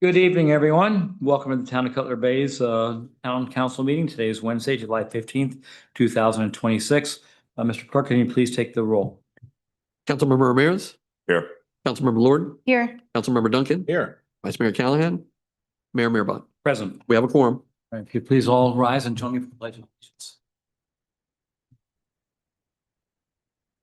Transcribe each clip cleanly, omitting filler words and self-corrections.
Good evening, everyone. Welcome to the Town of Cutler Bay's Town Council meeting. Today is Wednesday, July 15th, 2026. Mr. Clerk, can you please take the roll? Councilmember Ramirez. Here. Councilmember Lord. Here. Councilmember Duncan. Here. Vice Mayor Callahan. Mayor Mirbach. Present. We have a quorum. All right, if you please all rise and join me for the pledge of allegiance.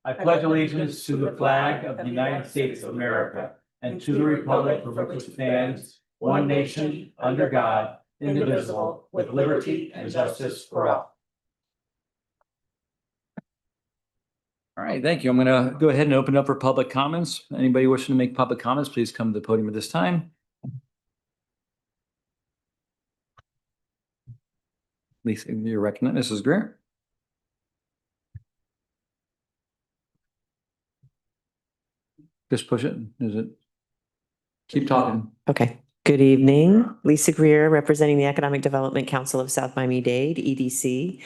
I pledge allegiance to the flag of the United States of America and to the republic for which it stands, one nation, under God, indivisible, with liberty and justice for all. All right, thank you. I'm going to go ahead and open up for public comments. Anybody wishing to make public comments, please come to the podium at this time. Lisa, you're recognized. Mrs. Greer. Just push it. Is it? Keep talking. Okay. Good evening. Lisa Greer, representing the Economic Development Council of South Miami-Dade, EDC.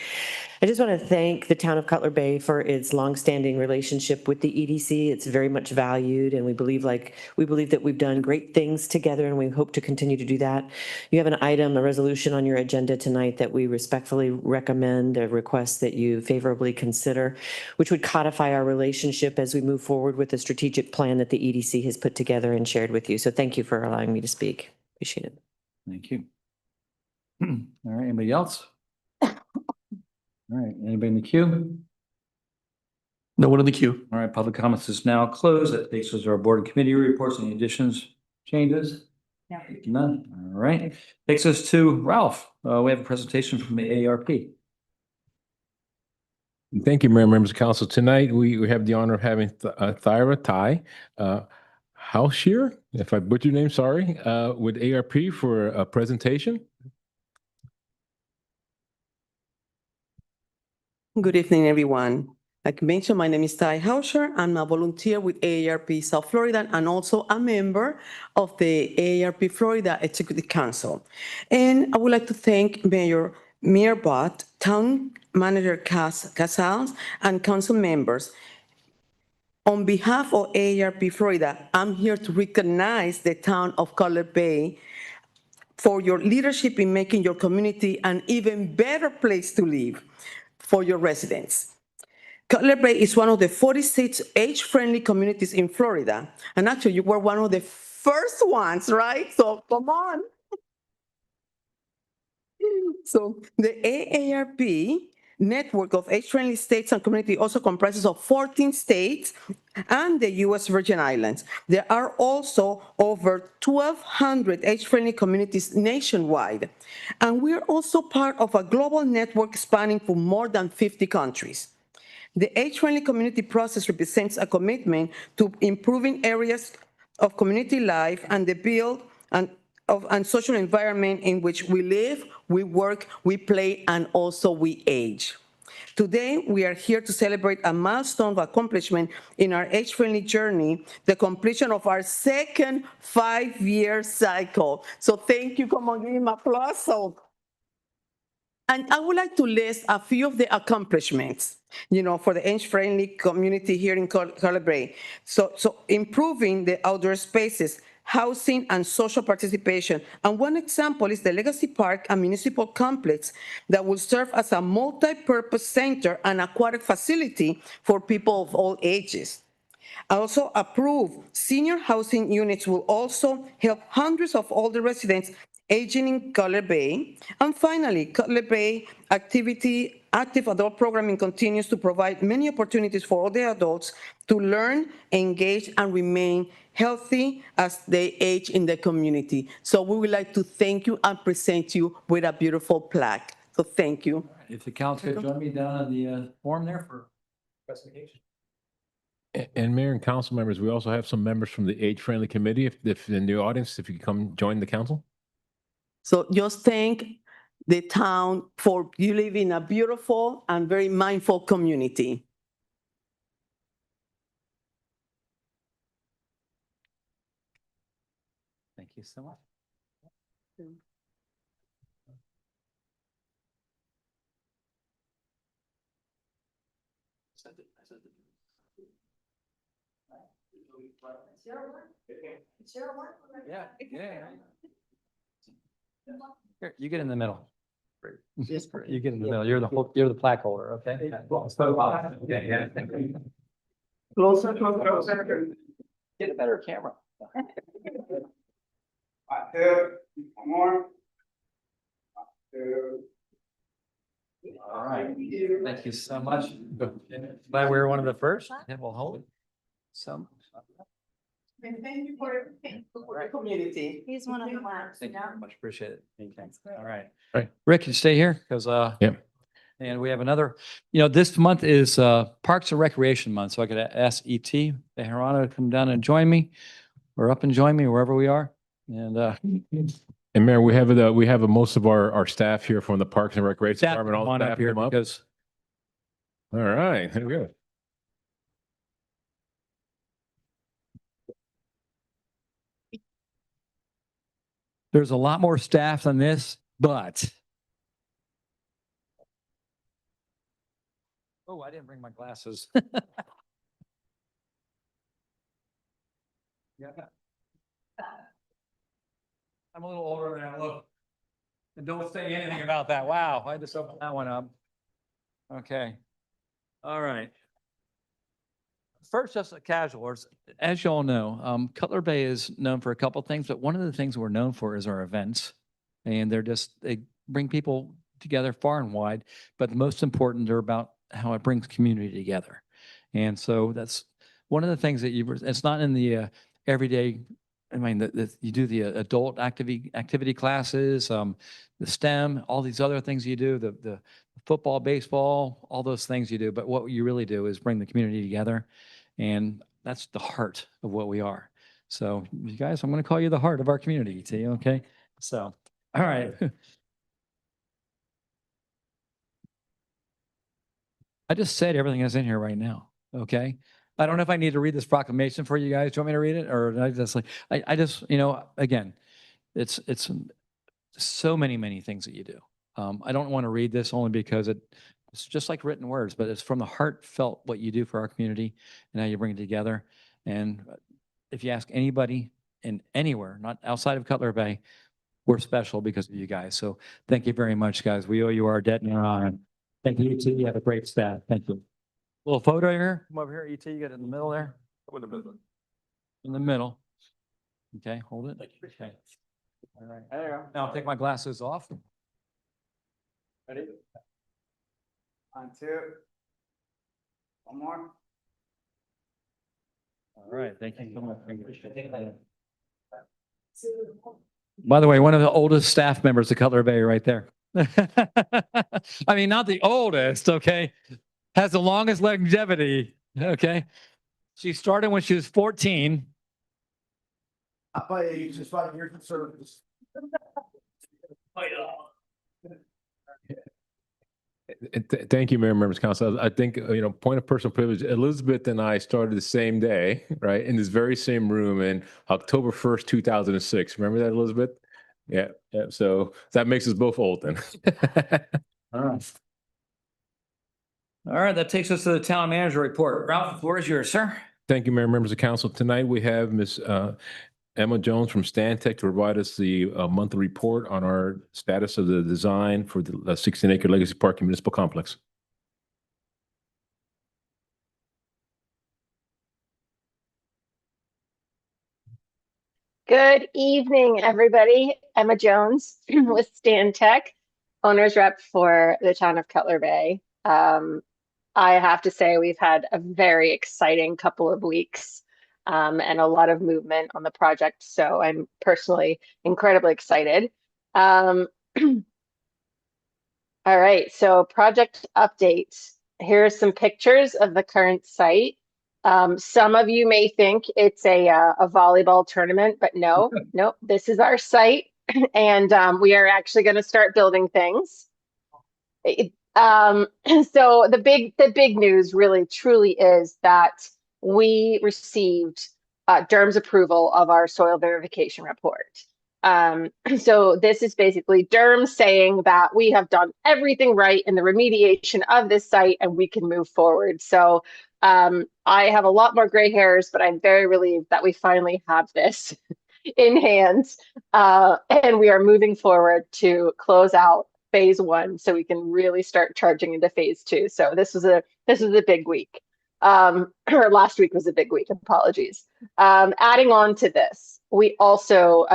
I just want to thank the town of Cutler Bay for its longstanding relationship with the EDC. It's very much valued, and we believe that we've done great things together, and we hope to continue to do that. You have an item, a resolution on your agenda tonight that we respectfully recommend, a request that you favorably consider, which would codify our relationship as we move forward with the strategic plan that the EDC has put together and shared with you. So thank you for allowing me to speak. Appreciate it. Thank you. All right, anybody else? All right, anybody in the queue? No one in the queue. All right, public comments is now closed. That takes us to our board and committee reports. Any additions, changes? No. None. All right. Takes us to Ralph. We have a presentation from the AARP. Thank you, Mayor, members of council. Tonight, we have the honor of having Thyra Tai Hauschier, if I butchered your name, sorry, with AARP for a presentation. Good evening, everyone. Like mentioned, my name is Ty Hauscher. I'm a volunteer with AARP South Florida and also a member of the AARP Florida Executive Council. And I would like to thank Mayor Mirbach, Town Manager Casals, and council members. On behalf of AARP Florida, I'm here to recognize the town of Cutler Bay for your leadership in making your community an even better place to live for your residents. Cutler Bay is one of the 46 age-friendly communities in Florida. And actually, you were one of the first ones, right? So come on. So the AARP network of age-friendly states and communities also comprises of 14 states and the U.S. Virgin Islands. There are also over 1,200 age-friendly communities nationwide. And we're also part of a global network spanning for more than 50 countries. The age-friendly community process represents a commitment to improving areas of community life and the build and social environment in which we live, we work, we play, and also we age. Today, we are here to celebrate a milestone of accomplishment in our age-friendly journey, the completion of our second 5-year cycle. So thank you. Come on, give him applause. And I would like to list a few of the accomplishments, for the age-friendly community here in Cutler Bay. So improving the outdoor spaces, housing, and social participation. And one example is the Legacy Park, a municipal complex that will serve as a multi-purpose center and aquatic facility for people of all ages. Also approved senior housing units will also help hundreds of older residents aging in Cutler Bay. And finally, Cutler Bay active adult programming continues to provide many opportunities for all the adults to learn, engage, and remain healthy as they age in the community. So we would like to thank you and present you with a beautiful plaque. So thank you. If the council could join me down on the forum there for presentation. And Mayor and council members, we also have some members from the age-friendly committee. If in the audience, if you could come join the council. So just thank the town for you live in a beautiful and very mindful community. Thank you so much. Yeah. Here, you get in the middle. You get in the middle. You're the plaque holder, okay? Okay, yeah. Closer, closer. Get a better camera. All right, thank you so much. Glad we were one of the first, and we'll hold some. And thank you for the community. He's one of the ones. Thank you very much, appreciate it. That's great. All right. Right. Rick, you stay here, because, Yep. and we have another, this month is, Parks and Recreation Month, so I could ask E.T. Bejarano to come down and join me, or up and join me wherever we are, and, And Mayor, we have most of our staff here from the Parks and Recreation staff, Department. come All on staff up here, come up. because All right, there we go. there's a lot more staff than this, but. Oh, I didn't bring my glasses. Yeah. I'm a little older than I look. And don't say anything about that. Wow, I just opened that one up. Okay. All right. First, just a casuals. As you all know, Cutler Bay is known for a couple things, but one of the things we're known for is our events. And they bring people together far and wide, but the most important, they're about how it brings community together. And so that's one of the things that it's not in the everyday, I mean, you do the adult activity classes, the STEM, all these other things you do, the football, baseball, all those things you do. But what you really do is bring the community together. And that's the heart of what we are. So you guys, I'm going to call you the heart of our community, T, okay? So, all right. I just said everything that's in here right now, okay? I don't know if I need to read this proclamation for you guys. Do you want me to read it? Or I just like, I just, again, it's so many things that you do. I don't want to read this only because it's just like written words, but it's from the heartfelt what you do for our community and how you bring it together. And if you ask anybody in anywhere, not outside of Cutler Bay, we're special because of you guys. So thank you very much, guys. We owe you our debt and our honor. Thank you, E.T. You have a great staff. Thank you. Little photo here. Come over here, E.T. You got it in the middle there. In the middle. Okay, hold it. Okay. All right. There you go. Now I'll take my glasses off. Ready? 1, 2. One more. All right. Thank you so much. By the way, one of the oldest staff members of Cutler Bay right there. I mean, not the oldest, okay? Has the longest longevity, okay? She started when she was 14. Just 5 years of service. Thank you, Mayor, members of council. I think, point of personal privilege, Elizabeth and I started the same day, right, in this very same room in October 1st, 2006. Remember that, Elizabeth? Yeah. So that makes us both old then. All right. All right, that takes us to the town manager report. Ralph, the floor is yours, sir. Thank you, Mayor, members of council. Tonight we have Ms. Emma Jones from Stantec to provide us the monthly report on our status of the design for the 16-acre Legacy Park Municipal Complex. Good evening, everybody. Emma Jones with Stantec, owner's rep for the town of Cutler Bay. I have to say we've had a very exciting couple of weeks and a lot of movement on the project. So I'm personally incredibly excited. All right, so project updates. Here are some pictures of the current site. Some of you may think it's a volleyball tournament, but no, this is our site, and we are actually going to start building things. So the big news really truly is that we received DERM's approval of our soil verification report. So this is basically DERM saying that we have done everything right in the remediation of this site and we can move forward. So I have a lot more gray hairs, but I'm very relieved that we finally have this. in hand. And we are moving forward to close out phase one so we can really start charging into phase two. So this was a big week. Or last week was a big week, apologies. Adding on to this, we also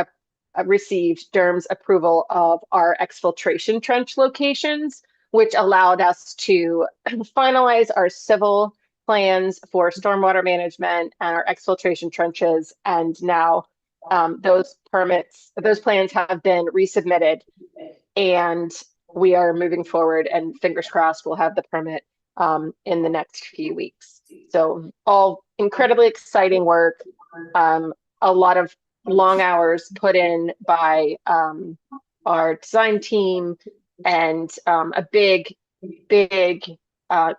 received DERM's approval of our exfiltration trench locations, which allowed us to finalize our civil plans for stormwater management and our exfiltration trenches. And now those plans have been resubmitted, and we are moving forward, and fingers crossed we'll have the permit in the next few weeks. So all incredibly exciting work, a lot of long hours put in by our design team, and a big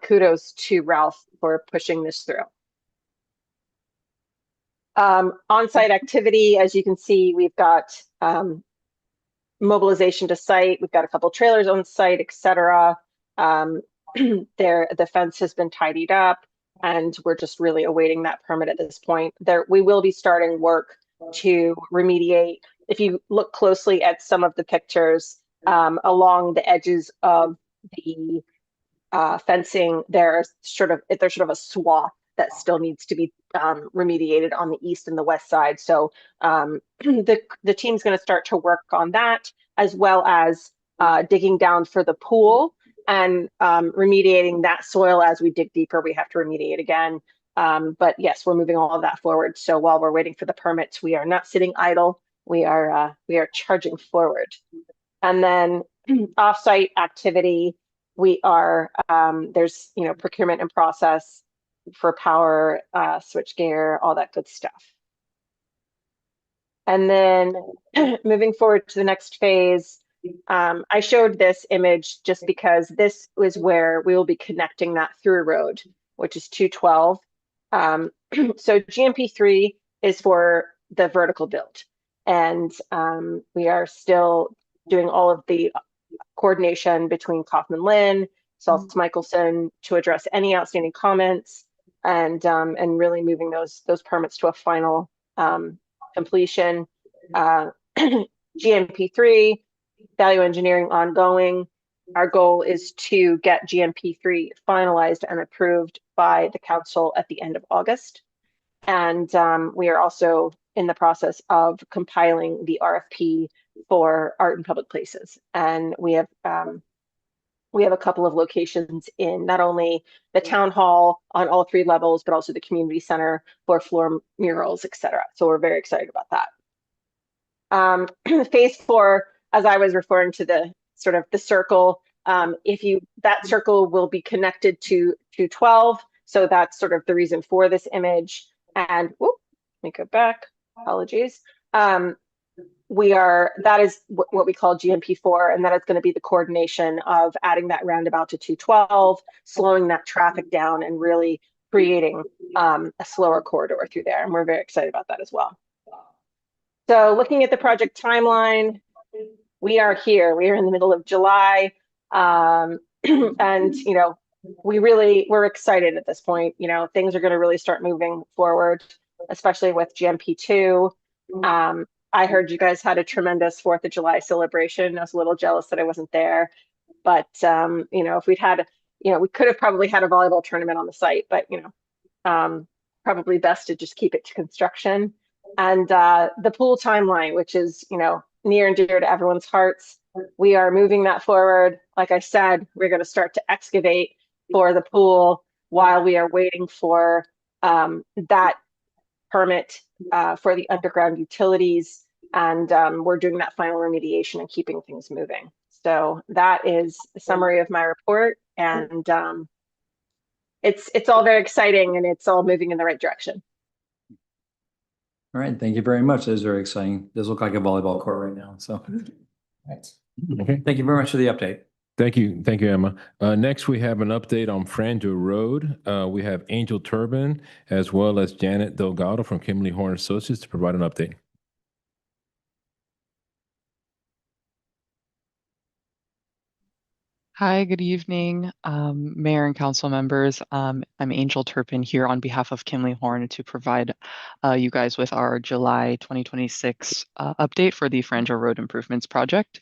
kudos to Ralph for pushing this through. On-site activity, as you can see, we've got mobilization to site. We've got a couple trailers on site, etc. The fence has been tidied up, and we're just really awaiting that permit at this point. We will be starting work to remediate. If you look closely at some of the pictures along the edges of the fencing, there's sort of a swath that still needs to be remediated on the east and the west side. So the team's going to start to work on that, as well as digging down for the pool and remediating that soil. As we dig deeper, we have to remediate again. But yes, we're moving all of that forward. So while we're waiting for the permits, we are not sitting idle. We are charging forward. And then off-site activity, we are there's procurement in process for power, switchgear, all that good stuff. And then moving forward to the next phase, I showed this image just because this is where we will be connecting that through road, which is 212. So GMP3 is for the vertical build, and we are still doing all of the coordination between Kaufman Lynn, Salts Michelson to address any outstanding comments, and really moving those permits to a final completion. GMP3, value engineering ongoing. Our goal is to get GMP3 finalized and approved by the council at the end of August. And we are also in the process of compiling the RFP for art in public places. And we have a couple of locations in not only the town hall on all 3 levels, but also the community center for floor murals, etc. So we're very excited about that. Phase 4, as I was referring to the sort of the circle, that circle will be connected to 212. So that's sort of the reason for this image. And whoop, let me go back. Apologies. That is what we call GMP4, and that is going to be the coordination of adding that roundabout to 212, slowing that traffic down, and really creating a slower corridor through there. And we're very excited about that as well. So looking at the project timeline, we are here. We are in the middle of July, and we're excited at this point. Things are going to really start moving forward, especially with GMP2. I heard you guys had a tremendous 4th of July celebration. I was a little jealous that I wasn't there, but if we'd had, we could have probably had a volleyball tournament on the site, but probably best to just keep it to construction. And the pool timeline, which is near and dear to everyone's hearts, we are moving that forward. Like I said, we're going to start to excavate for the pool while we are waiting for that permit for the underground utilities, and we're doing that final remediation and keeping things moving. So that is the summary of my report, and it's all very exciting, and it's all moving in the right direction. All right, thank you very much. That is very exciting. Does look like a volleyball court right now. So, right. Okay. Thank you very much for the update. Thank you, Emma. Next, we have an update on Franjo Road. We have Angel Turbin as well as Janet Delgado from Kimberly Horn Associates to provide an update. Hi, good evening, Mayor and council members. I'm Angel Turpin here on behalf of Kimley Horn to provide you guys with our July 2026 update for the Franjo Road Improvements Project.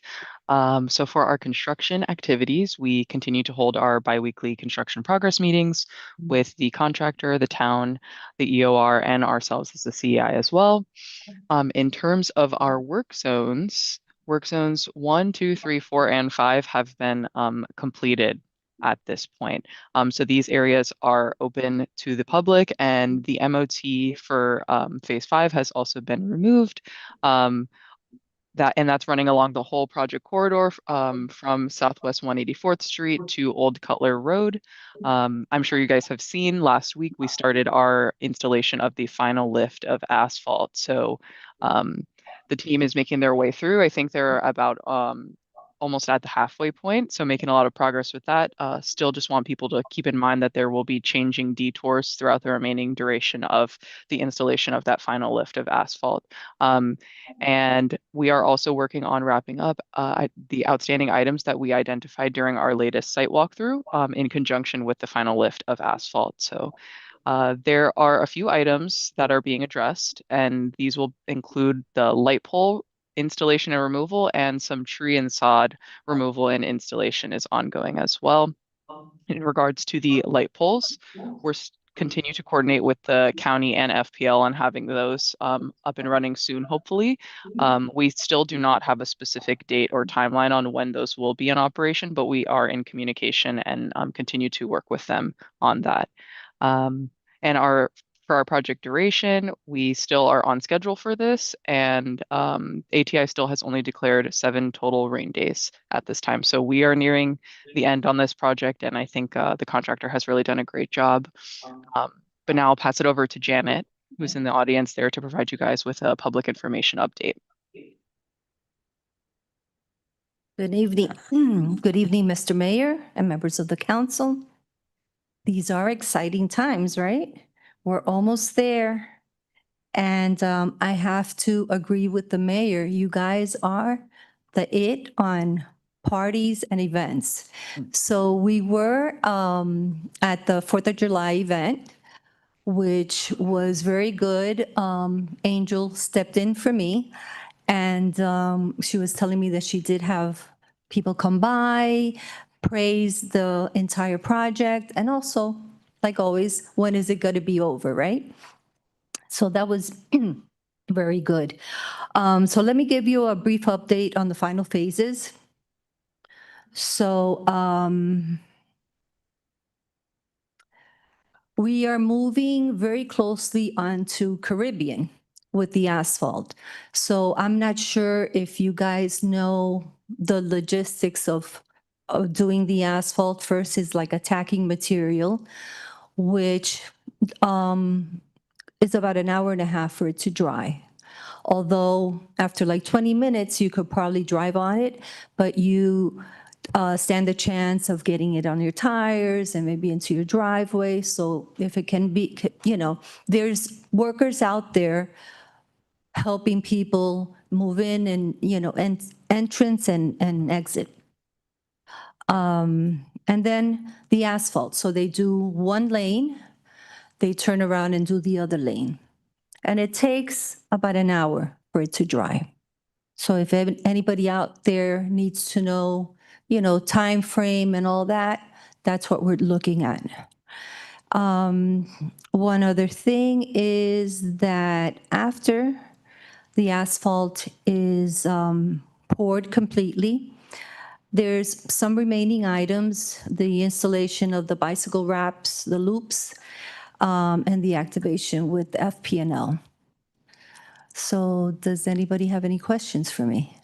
So for our construction activities, we continue to hold our biweekly construction progress meetings with the contractor, the town, the EOR, and ourselves as the CEI as well. In terms of our work zones 1, 2, 3, 4, and 5 have been completed at this point. So these areas are open to the public, and the MOT for phase 5 has also been removed. That's running along the whole project corridor from Southwest 184th Street to Old Cutler Road. I'm sure you guys have seen last week we started our installation of the final lift of asphalt. So the team is making their way through. I think they're about almost at the halfway point, so making a lot of progress with that. Still just want people to keep in mind that there will be changing detours throughout the remaining duration of the installation of that final lift of asphalt. And we are also working on wrapping up the outstanding items that we identified during our latest site walkthrough in conjunction with the final lift of asphalt. So there are a few items that are being addressed, and these will include the light pole installation and removal, and some tree and sod removal and installation is ongoing as well. In regards to the light poles, we're continue to coordinate with the county and FPL on having those up and running soon, hopefully. We still do not have a specific date or timeline on when those will be in operation, but we are in communication and continue to work with them on that. And for our project duration, we still are on schedule for this, and ATI still has only declared 7 total rain days at this time. So we are nearing the end on this project, and I think the contractor has really done a great job. But now I'll pass it over to Janet, who's in the audience there, to provide you guys with a public information update. Good evening. Good evening, Mr. Mayor and members of the council. These are exciting times, right? We're almost there. And I have to agree with the mayor. You guys are the it on parties and events. So we were at the 4th of July event, which was very good. Angel stepped in for me, and she was telling me that she did have people come by, praise the entire project, and also, like always, when is it going to be over, right? So that was very good. So let me give you a brief update on the final phases. So we are moving very closely onto Caribbean with the asphalt. So I'm not sure if you guys know the logistics of doing the asphalt versus like attacking material, which is about an hour and a half for it to dry. Although after like 20 minutes, you could probably drive on it, but you stand the chance of getting it on your tires and maybe into your driveway. So if it can be, there's workers out there helping people move in and, entrance and exit. And then the asphalt. So they do one lane, they turn around and do the other lane. And it takes about an hour for it to dry. So if anybody out there needs to know, time frame and all that, that's what we're looking at. One other thing is that after the asphalt is poured completely, there's some remaining items, the installation of the bicycle wraps, the loops, and the activation with FP&L. So does anybody have any questions for me?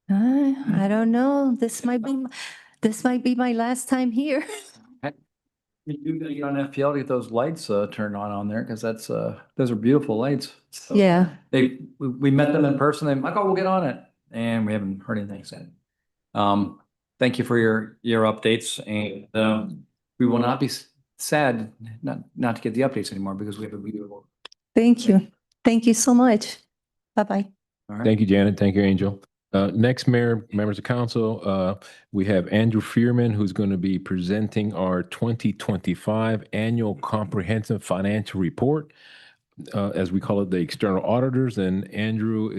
I don't know. This might be my last time here. We do gotta get on FPL to get those lights turned on there, because those are beautiful lights. So Yeah. we met them in person. They're like, oh, we'll get on it, and we haven't heard anything since. Thank you for your updates, and we will not be sad not to get the updates anymore, because we have a beautiful. Thank you. Thank you so much. Bye-bye. All right. Thank you, Janet. Thank you, Angel. Next, Mayor, members of council, we have Andrew Fearman, who's going to be presenting our 2025 Annual Comprehensive Financial Report, as we call it, the external auditors. And Andrew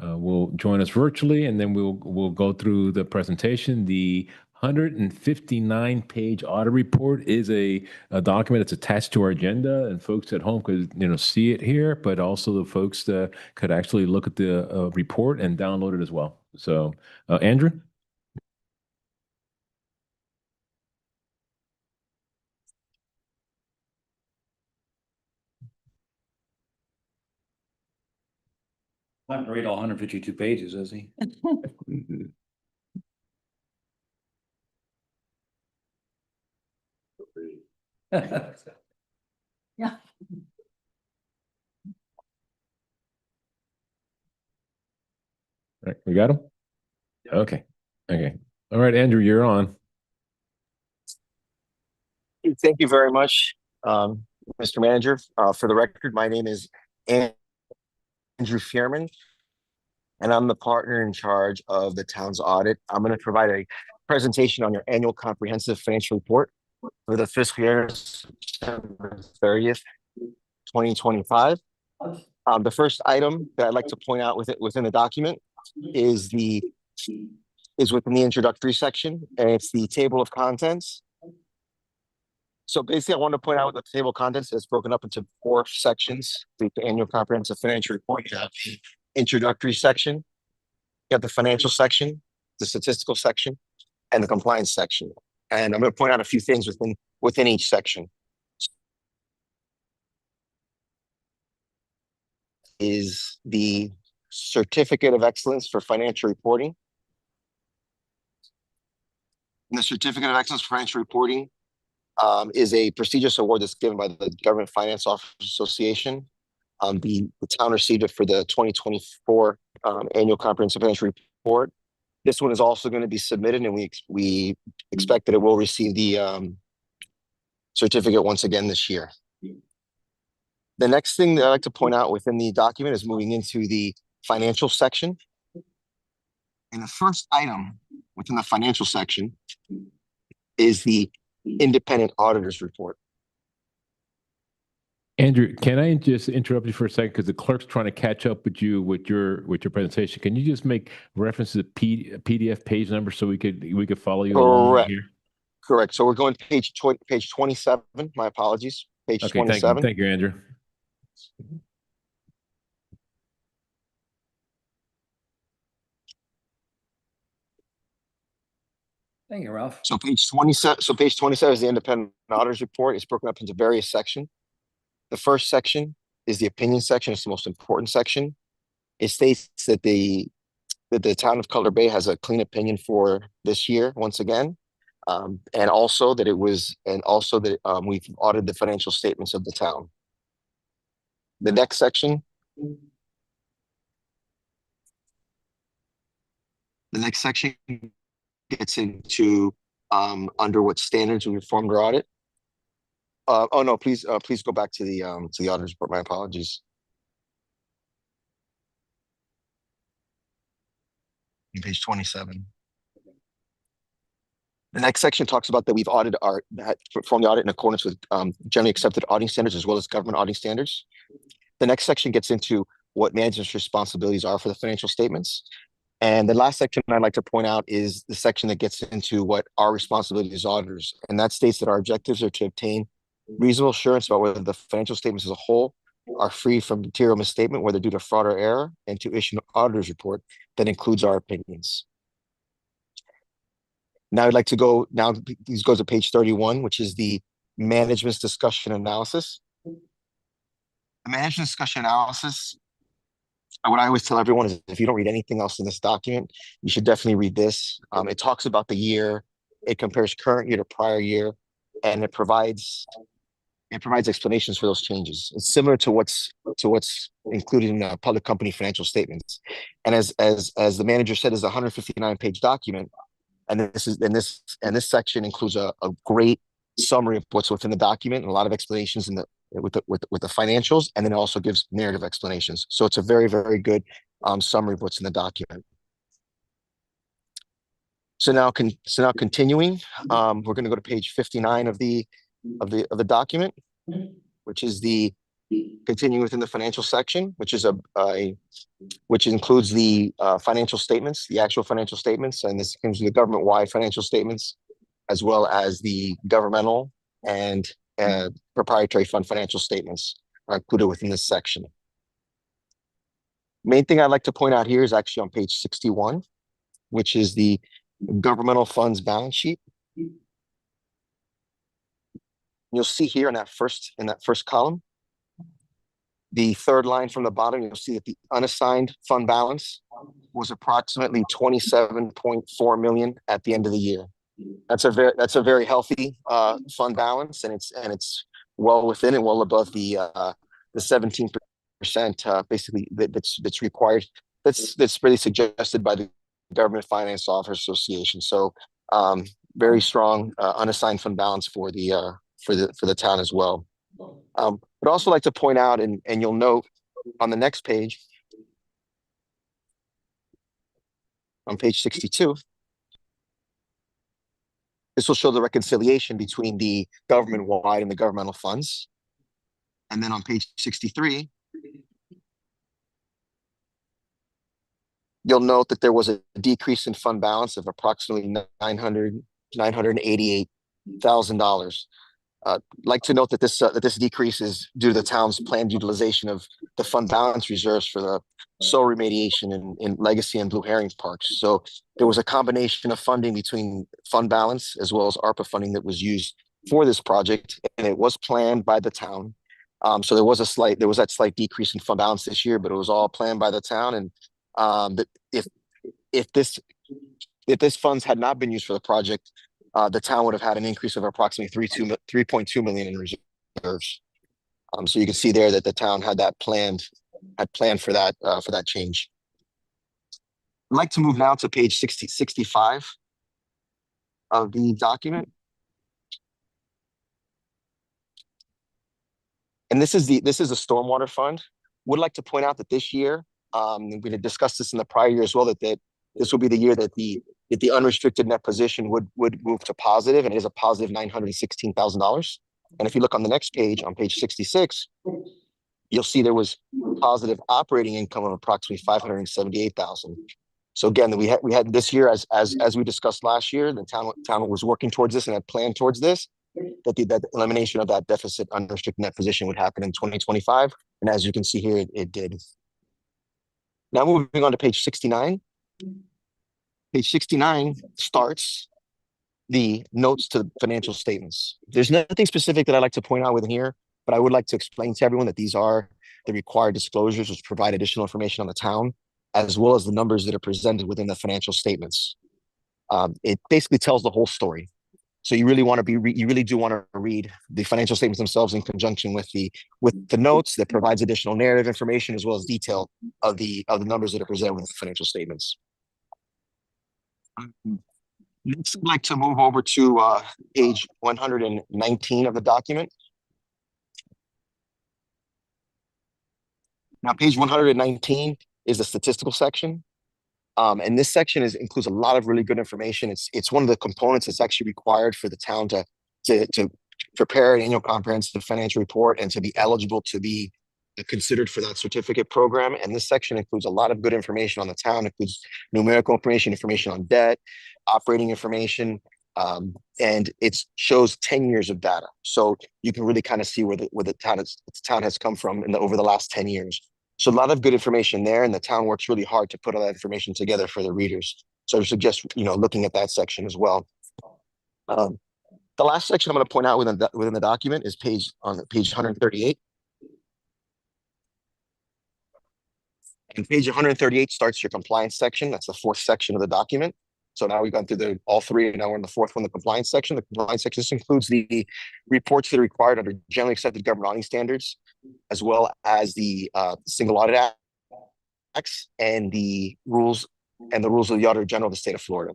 will join us virtually, and then we'll go through the presentation. The 159-page audit report is a document that's attached to our agenda, and folks at home could see it here, but also the folks that could actually look at the report and download it as well. So, Andrew? Not gonna read all 152 pages, is he? Yeah. All right, we got him? Okay. Okay. All right, Andrew, you're on. Thank you very much, Mr. Manager. For the record, my name is Andrew Fearman, and I'm the partner in charge of the town's audit. I'm going to provide a presentation on your annual comprehensive financial report for the fiscal year September 30th, 2025. The first item that I'd like to point out within the document is within the introductory section, and it's the table of contents. So basically, I want to point out the table of contents is broken up into 4 sections. The annual comprehensive financial report, you have the introductory section, you have the financial section, the statistical section, and the compliance section. And I'm going to point out a few things within each section. Is the Certificate of Excellence for Financial Reporting. And the Certificate of Excellence for Financial Reporting is a prestigious award that's given by the Government Finance Officers Association. The town received it for the 2024 Annual Comprehensive Financial Report. This one is also going to be submitted, and we expect that it will receive the certificate once again this year. The next thing that I'd like to point out within the document is moving into the financial section. And the first item within the financial section is the independent auditor's report. Andrew, can I just interrupt you for a second, because the clerk's trying to catch up with you with your presentation. Can you just make reference to the PDF page number so we could follow you along here? Correct. So we're going to page 27. My apologies. Page 27. Thank you, Andrew. Thank you, Ralph. So page 27. So page 27 is the independent auditor's report. It's broken up into various sections. The first section is the opinion section. It's the most important section. It states that the town of Cutler Bay has a clean opinion for this year once again, and also that we've audited the financial statements of the town. The next section. The next section gets into under what standards we performed our audit. Oh no, please go back to the auditor's report. My apologies. Page 27. The next section talks about that we've performed the audit in accordance with generally accepted auditing standards as well as government auditing standards. The next section gets into what management's responsibilities are for the financial statements. And the last section I'd like to point out is the section that gets into what our responsibilities as auditors. And that states that our objectives are to obtain reasonable assurance about whether the financial statements as a whole are free from material misstatement, whether due to fraud or error, and to issue an auditor's report that includes our opinions. Now I'd like to go, these goes to page 31, which is the management's discussion analysis. The management discussion analysis, what I always tell everyone is if you don't read anything else in this document, you should definitely read this. It talks about the year, it compares current year to prior year, and it provides explanations for those changes. It's similar to what's included in public company financial statements. And as the manager said, is a 159-page document, and this section includes a great summary of what's within the document and a lot of explanations with the financials, and then it also gives narrative explanations. So it's a very, very good summary of what's in the document. So now continuing, we're going to go to page 59 of the document, which is the continuing within the financial section, which is which includes the financial statements, the actual financial statements, and this includes the government-wide financial statements, as well as the governmental and proprietary fund financial statements are included within this section. Main thing I'd like to point out here is actually on page 61, which is the governmental funds balance sheet. You'll see here in that first column, the third line from the bottom, you'll see that the unassigned fund balance was approximately 27.4 million at the end of the year. That's a very healthy fund balance, and it's well within and well above the 17% basically that's required. That's really suggested by the Government Finance Officers Association. So very strong unassigned fund balance for the town as well. But also like to point out, and you'll note on the next page, on page 62, this will show the reconciliation between the government-wide and the governmental funds. And then on page 63, you'll note that there was a decrease in fund balance of approximately $988,000. Like to note that this decrease is due to the town's planned utilization of the fund balance reserves for the soil remediation in Legacy and Blue Herring Parks. So there was a combination of funding between fund balance as well as ARPA funding that was used for this project, and it was planned by the town. So there was that slight decrease in fund balance this year, but it was all planned by the town. And that if this funds had not been used for the project, the town would have had an increase of approximately 3.2 million in reserves. So you can see there that the town had planned for that change. I'd like to move now to page 65 of the document. And this is a stormwater fund. Would like to point out that this year, we had discussed this in the prior year as well, that this will be the year that the unrestricted net position would move to positive, and it is a positive $916,000. And if you look on the next page, on page 66, you'll see there was positive operating income of approximately $578,000. So again, we had this year, as we discussed last year, the town was working towards this and had planned towards this, that elimination of that deficit unrestricted net position would happen in 2025. And as you can see here, it did. Now moving on to page 69. Page 69 starts the notes to the financial statements. There's nothing specific that I'd like to point out within here, but I would like to explain to everyone that these are the required disclosures which provide additional information on the town, as well as the numbers that are presented within the financial statements. It basically tells the whole story. So you really do want to read the financial statements themselves in conjunction with the notes that provides additional narrative information, as well as detail of the numbers that are presented with the financial statements. Next, I'd like to move over to page 119 of the document. Now, page 119 is the statistical section. And this section includes a lot of really good information. It's one of the components that's actually required for the town to prepare an annual comprehensive financial report and to be eligible to be considered for that certificate program. And this section includes a lot of good information on the town. It includes numerical information on debt, operating information, and it shows 10 years of data. So you can really kind of see where the town has come from over the last 10 years. So a lot of good information there, and the town works really hard to put all that information together for the readers. So I suggest looking at that section as well. The last section I'm going to point out within the document is page 138. And page 138 starts your compliance section. That's the fourth section of the document. So now we've gone through all three, and now we're in the fourth one, the compliance section. The compliance section, this includes the reports that are required under generally accepted government auditing standards, as well as the single audit acts and the rules of the Auditor General of the state of Florida.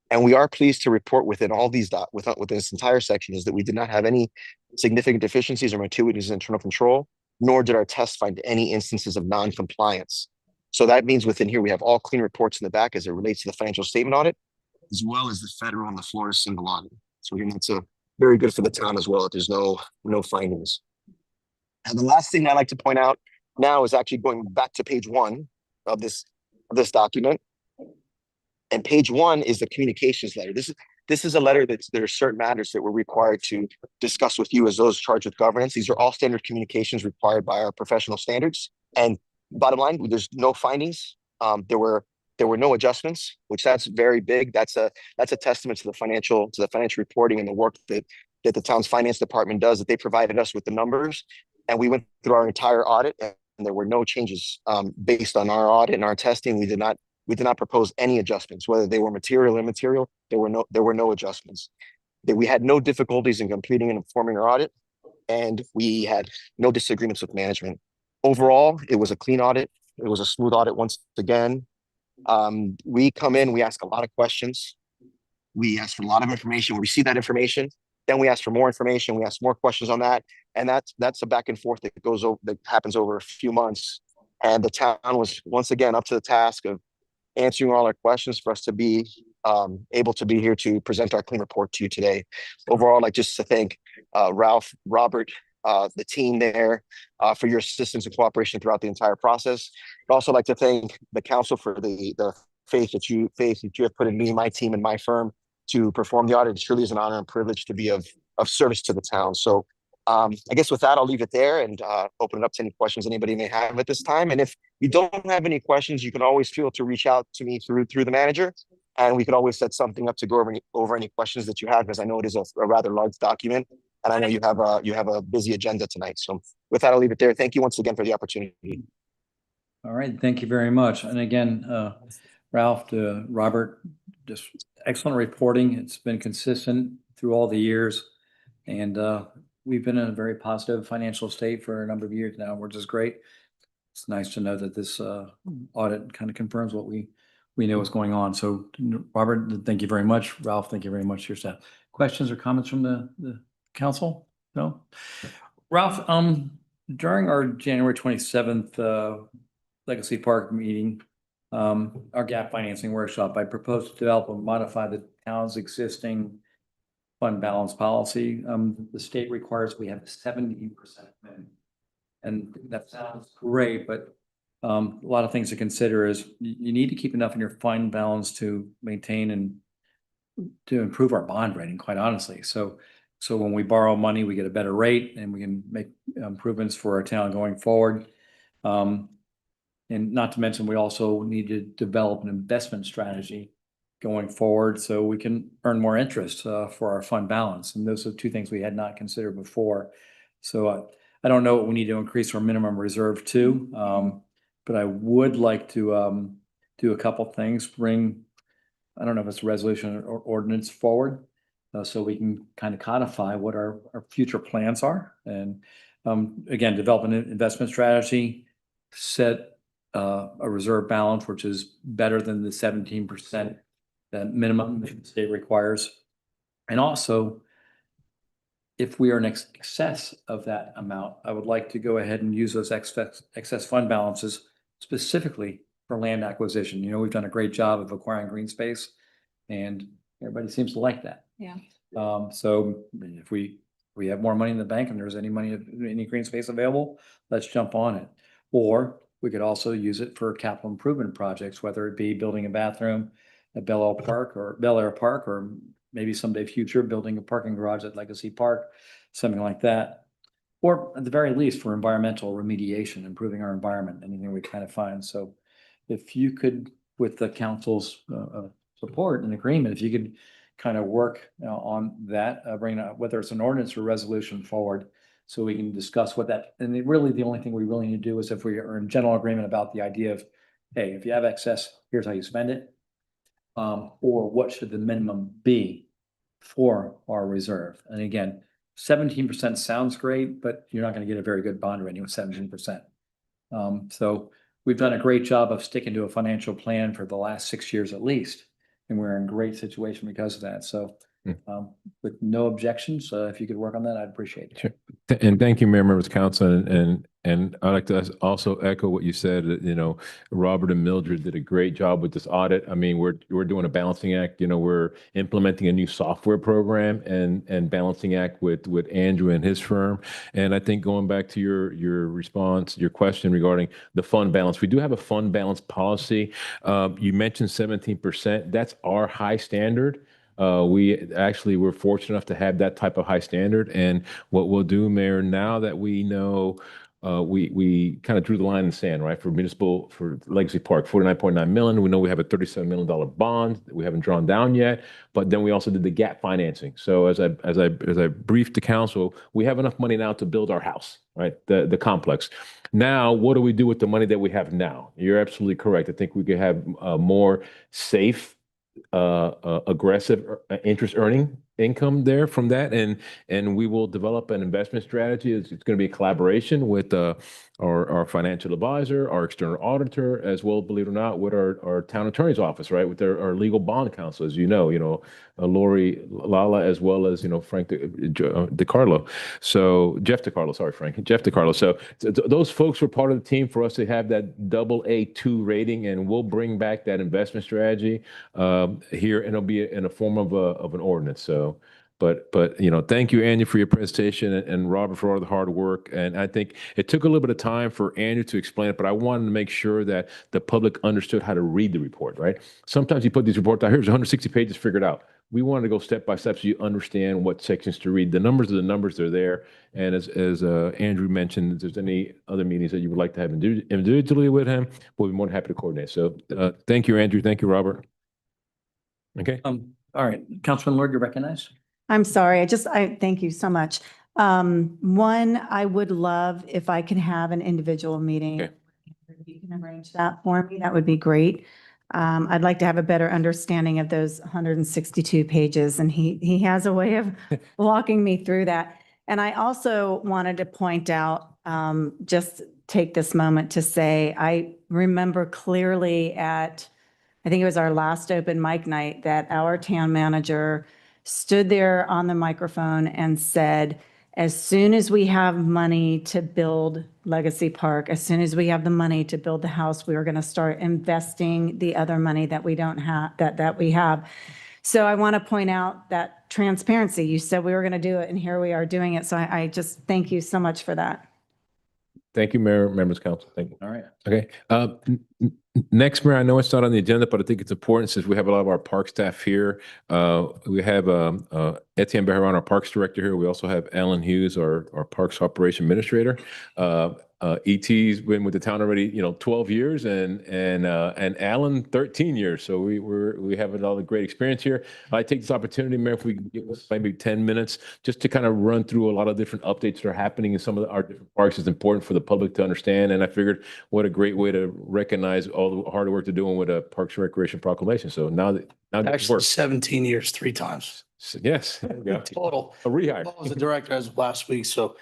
And we are pleased to report within all these within this entire section is that we did not have any significant deficiencies or gratuities in internal control, nor did our tests find any instances of non-compliance. So that means within here, we have all clean reports in the back as it relates to the financial statement audit, as well as the federal and the Florida single audit. So again, that's very good for the town as well. If there's no findings. And the last thing I like to point out now is actually going back to page 1 of this document. And page 1 is the communications letter. This is a letter that there are certain matters that we're required to discuss with you as those charged with governance. These are all standard communications required by our professional standards. And bottom line, there's no findings. There were no adjustments, which that's very big. That's a testament to the financial reporting and the work that the town's finance department does, that they provided us with the numbers. And we went through our entire audit and there were no changes based on our audit and our testing. We did not propose any adjustments, whether they were material or immaterial. There were no adjustments. We had no difficulties in completing and informing our audit, and we had no disagreements with management. Overall, it was a clean audit. It was a smooth audit once again. We come in, we ask a lot of questions. We ask for a lot of information. We receive that information. Then we ask for more information. We ask more questions on that. And that's a back and forth that happens over a few months. And the town was once again up to the task of answering all our questions for us to be able to be here to present our clean report to you today. Overall, I'd like just to thank Ralph, Robert, the team there for your assistance and cooperation throughout the entire process. I'd also like to thank the council for the faith that you have put in me, my team, and my firm to perform the audit. It truly is an honor and privilege to be of service to the town. So I guess with that, I'll leave it there and open it up to any questions anybody may have at this time. And if you don't have any questions, you can always feel to reach out to me through the manager, and we could always set something up to go over any questions that you have, because I know it is a rather large document, and I know you have a busy agenda tonight. So with that, I'll leave it there. Thank you once again for the opportunity. All right, thank you very much. And again, Ralph, to Robert, just excellent reporting. It's been consistent through all the years, and we've been in a very positive financial state for a number of years now, which is great. It's nice to know that this audit kind of confirms what we know is going on. So Robert, thank you very much. Ralph, thank you very much to your staff. Questions or comments from the council? No? Ralph, during our January 27th Legacy Park meeting, our gap financing workshop, I proposed to develop and modify the town's existing fund balance policy. The state requires we have a 70% minimum. And that sounds great, but a lot of things to consider is you need to keep enough in your fund balance to maintain and to improve our bond rating, quite honestly. So when we borrow money, we get a better rate and we can make improvements for our town going forward. And not to mention, we also need to develop an investment strategy going forward so we can earn more interest for our fund balance. And those are two things we had not considered before. So I don't know what we need to increase our minimum reserve to, but I would like to do a couple things, I don't know if it's a resolution or ordinance forward, so we can kind of codify what our future plans are. And again, develop an investment strategy, set a reserve balance, which is better than the 17% that minimum the state requires. And also, if we are in excess of that amount, I would like to go ahead and use those excess fund balances specifically for land acquisition. You know, we've done a great job of acquiring green space, and everybody seems to like that. Yeah. So if we have more money in the bank and there's any green space available, let's jump on it. Or we could also use it for capital improvement projects, whether it be building a bathroom at Bel Air Park, or maybe someday future building a parking garage at Legacy Park, something like that. Or at the very least for environmental remediation, improving our environment, anything we kind of find. So if you could, with the council's support and agreement, if you could kind of work on that, bring whether it's an ordinance or resolution forward, so we can discuss what that, and really the only thing we really need to do is if we are in general agreement about the idea of, hey, if you have excess, here's how you spend it. Or what should the minimum be for our reserve? And again, 17% sounds great, but you're not going to get a very good bond rating with 17%. So we've done a great job of sticking to a financial plan for the last 6 years at least, and we're in great situation because of that. So with no objections, if you could work on that, I'd appreciate it. Sure. And thank you, Mayor, members of council, and I'd like to also echo what you said. Robert and Mildred did a great job with this audit. I mean, we're doing a balancing act. We're implementing a new software program and balancing act with Andrew and his firm. And I think going back to your response, your question regarding the fund balance, we do have a fund balance policy. You mentioned 17%. That's our high standard. We're fortunate enough to have that type of high standard. And what we'll do, Mayor, now that we know, we kind of drew the line in the sand, right? For Legacy Park, 49.9 million. We know we have a $37 million bond that we haven't drawn down yet, but then we also did the gap financing. So as I briefed the council, we have enough money now to build our house, right? The complex. Now, what do we do with the money that we have now? You're absolutely correct. I think we could have more safe, aggressive interest earning income there from that, and we will develop an investment strategy. It's going to be a collaboration with our financial advisor, our external auditor, as well, believe it or not, with our town attorney's office, right, with our legal bond counsel, as Lori Lala, as well as Frank DeCarlo. So Jeff DeCarlo, sorry, Frank, Jeff DeCarlo. So those folks were part of the team for us to have that AA2 rating, and we'll bring back that investment strategy here, and it'll be in a form of an ordinance. So, but thank you, Andrew, for your presentation, and Robert for all the hard work. And I think it took a little bit of time for Andrew to explain it, but I wanted to make sure that the public understood how to read the report, right? Sometimes you put these reports out, here's 160 pages figured out. We wanted to go step by step so you understand what sections to read. The numbers are the numbers, they're there. And as Andrew mentioned, if there's any other meetings that you would like to have individually with him, we'll be more than happy to coordinate. So thank you, Andrew. Thank you, Robert. Okay. All right, Councilman Lord, you're recognized. I'm sorry. I thank you so much. One, I would love if I can have an individual meeting. Okay. If you can arrange that for me, that would be great. I'd like to have a better understanding of those 162 pages, and he has a way of walking me through that. And I also wanted to point out, just take this moment to say, I remember clearly I think it was our last open mic night, that our town manager stood there on the microphone and said, as soon as we have money to build Legacy Park, as soon as we have the money to build the house, we are going to start investing the other money that we don't have, that we have. So I want to point out that transparency. You said we were going to do it, and here we are doing it. So I just thank you so much for that. Thank you, Mayor, members of council. Thank you. All right. Okay. Next, Mayor, I know it's not on the agenda, but I think it's important since we have a lot of our park staff here. We have Etienne Beharan, our Parks Director here. We also have Alan Hughes, our Parks Operation Administrator. ET's been with the town already, 12 years, and Alan 13 years. So we have a lot of great experience here. I take this opportunity, Mayor, if we can give us maybe 10 minutes just to kind of run through a lot of different updates that are happening in some of our different parks. It's important for the public to understand, and I figured what a great way to recognize all the hard work they're doing with a Parks and Recreation Proclamation. So now Actually, 17 years, 3 times. Yes, there we go. Total. A rehire. I was the director as of last week, so,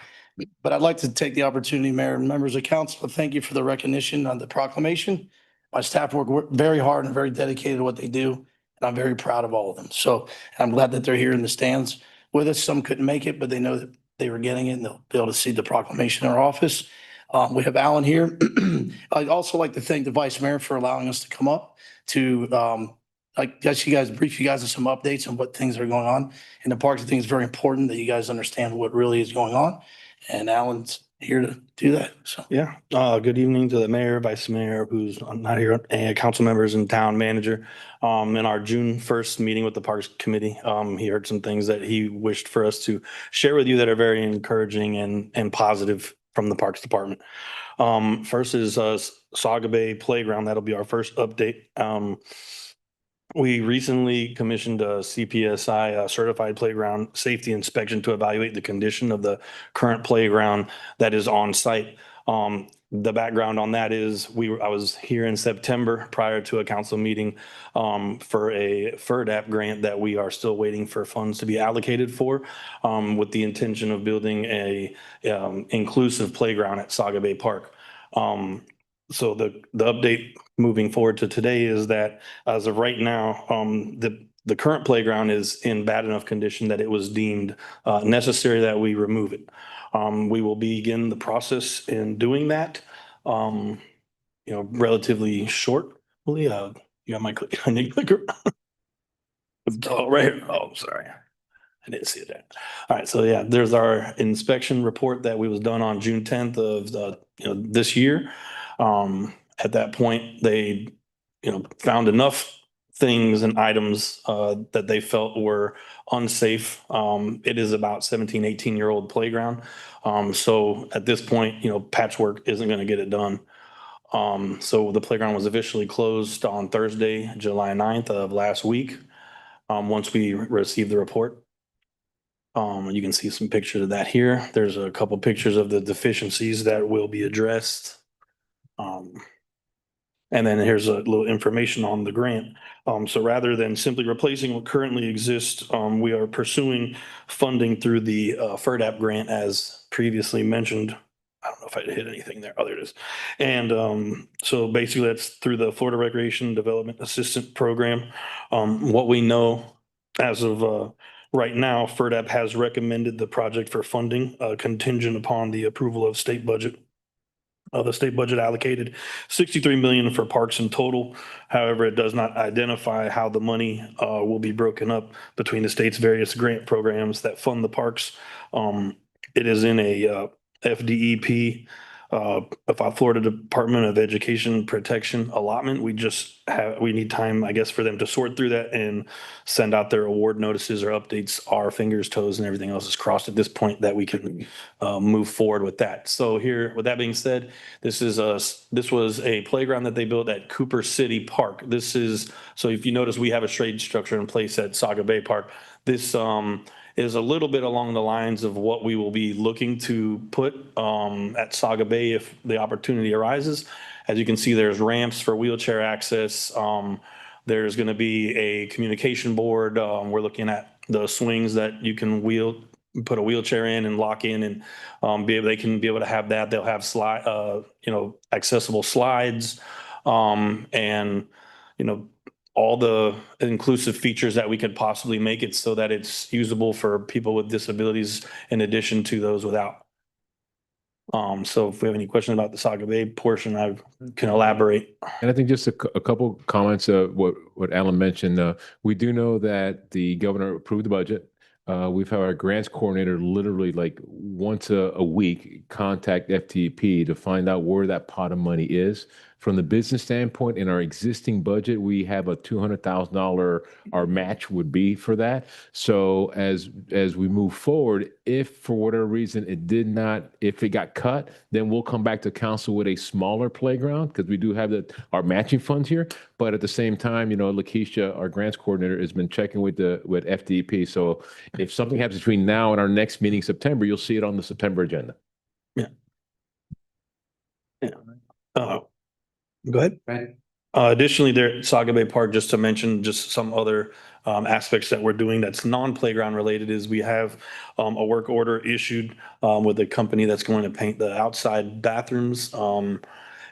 but I'd like to take the opportunity, Mayor and members of council, to thank you for the recognition on the proclamation. My staff work very hard and very dedicated to what they do, and I'm very proud of all of them. So I'm glad that they're here in the stands with us. Some couldn't make it, but they know that they were getting it, and they'll be able to see the proclamation in our office. We have Alan here. I'd also like to thank the Vice Mayor for allowing us to come up to, I guess brief you guys on some updates on what things are going on in the parks. I think it's very important that you guys understand what really is going on. And Alan's here to do that. So, yeah. Good evening to the mayor, vice mayor, who's not here, and council members and town manager. In our June 1st meeting with the Parks Committee, he heard some things that he wished for us to share with you that are very encouraging and positive from the Parks Department. First is Saga Bay Playground. That'll be our first update. We recently commissioned a CPSI certified playground safety inspection to evaluate the condition of the current playground that is on site. The background on that is I was here in September prior to a council meeting for a FERDAP grant that we are still waiting for funds to be allocated for, with the intention of building a inclusive playground at Saga Bay Park. So the update moving forward to today is that as of right now, the current playground is in bad enough condition that it was deemed necessary that we remove it. We will begin the process in doing that, relatively shortly. You got my I need clicker. Oh, right here. Oh, sorry. I didn't see that. All right, so yeah, there's our inspection report that was done on June 10th of this year. At that point, they found enough things and items that they felt were unsafe. It is about 17, 18-year-old playground. So at this point, patchwork isn't going to get it done. So the playground was officially closed on Thursday, July 9th of last week, once we received the report. You can see some pictures of that here. There's a couple pictures of the deficiencies that will be addressed. And then here's a little information on the grant. So rather than simply replacing what currently exists, we are pursuing funding through the FERDAP grant as previously mentioned. I don't know if I hit anything there. Oh, there it is. And so basically that's through the Florida Recreation Development Assistant Program. What we know as of right now, FERDAP has recommended the project for funding contingent upon the approval of state budget. The state budget allocated 63 million for parks in total. However, it does not identify how the money will be broken up between the state's various grant programs that fund the parks. It is in a FDEP, Florida Department of Education Protection allotment. We need time, I guess, for them to sort through that and send out their award notices or updates. Our fingers, toes, and everything else is crossed at this point that we can move forward with that. So here, with that being said, this was a playground that they built at Cooper City Park. So if you notice, we have a shade structure in place at Saga Bay Park. This is a little bit along the lines of what we will be looking to put at Saga Bay if the opportunity arises. As you can see, there's ramps for wheelchair access. There's going to be a communication board. We're looking at the swings that you can put a wheelchair in and lock in, and they can be able to have that. They'll have accessible slides, and all the inclusive features that we could possibly make it so that it's usable for people with disabilities in addition to those without. So if we have any questions about the Saga Bay portion, I can elaborate. And I think just a couple comments of what Alan mentioned. We do know that the governor approved the budget. We've had our grants coordinator literally like once a week contact FTP to find out where that pot of money is. From the business standpoint, in our existing budget, we have a $200,000 our match would be for that. So as we move forward, if for whatever reason if it got cut, then we'll come back to council with a smaller playground because we do have our matching funds here. But at the same time, Lakeisha, our grants coordinator, has been checking with FDP. So if something happens between now and our next meeting in September, you'll see it on the September agenda. Yeah. Go ahead. Right. Additionally, there at Saga Bay Park, just to mention just some other aspects that we're doing that's non-playground related is we have a work order issued with a company that's going to paint the outside bathrooms.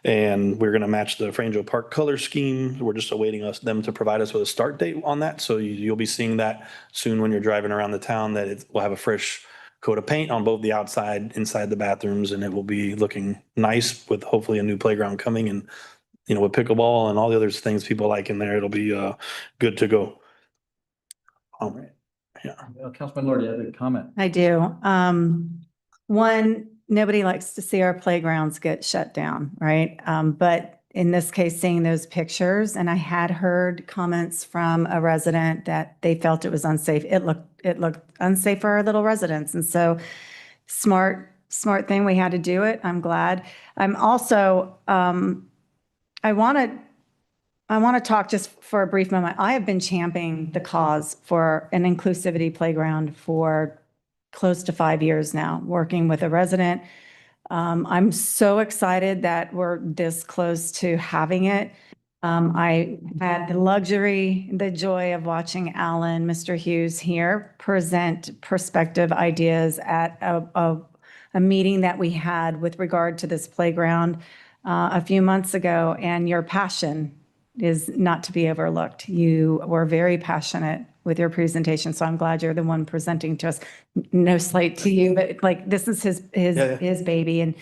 And we're going to match the Franjo Park color scheme. We're just awaiting them to provide us with a start date on that. So you'll be seeing that soon when you're driving around the town, that we'll have a fresh coat of paint on both the outside, inside the bathrooms, and it will be looking nice with hopefully a new playground coming. And with pickleball and all the other things people like in there, it'll be good to go. Yeah. Councilman Lord, you have a comment? I do. One, nobody likes to see our playgrounds get shut down, right? But in this case, seeing those pictures, and I had heard comments from a resident that they felt it was unsafe. It looked unsafe for our little residents. And so smart thing, we had to do it. I'm glad. I'm also, I want to talk just for a brief moment. I have been championing the cause for an inclusivity playground for close to 5 years now, working with a resident. I'm so excited that we're this close to having it. I had the joy of watching Alan, Mr. Hughes here present perspective ideas at a meeting that we had with regard to this playground a few months ago, and your passion is not to be overlooked. You were very passionate with your presentation, so I'm glad you're the one presenting to us. No slight to you, but like, this is his baby,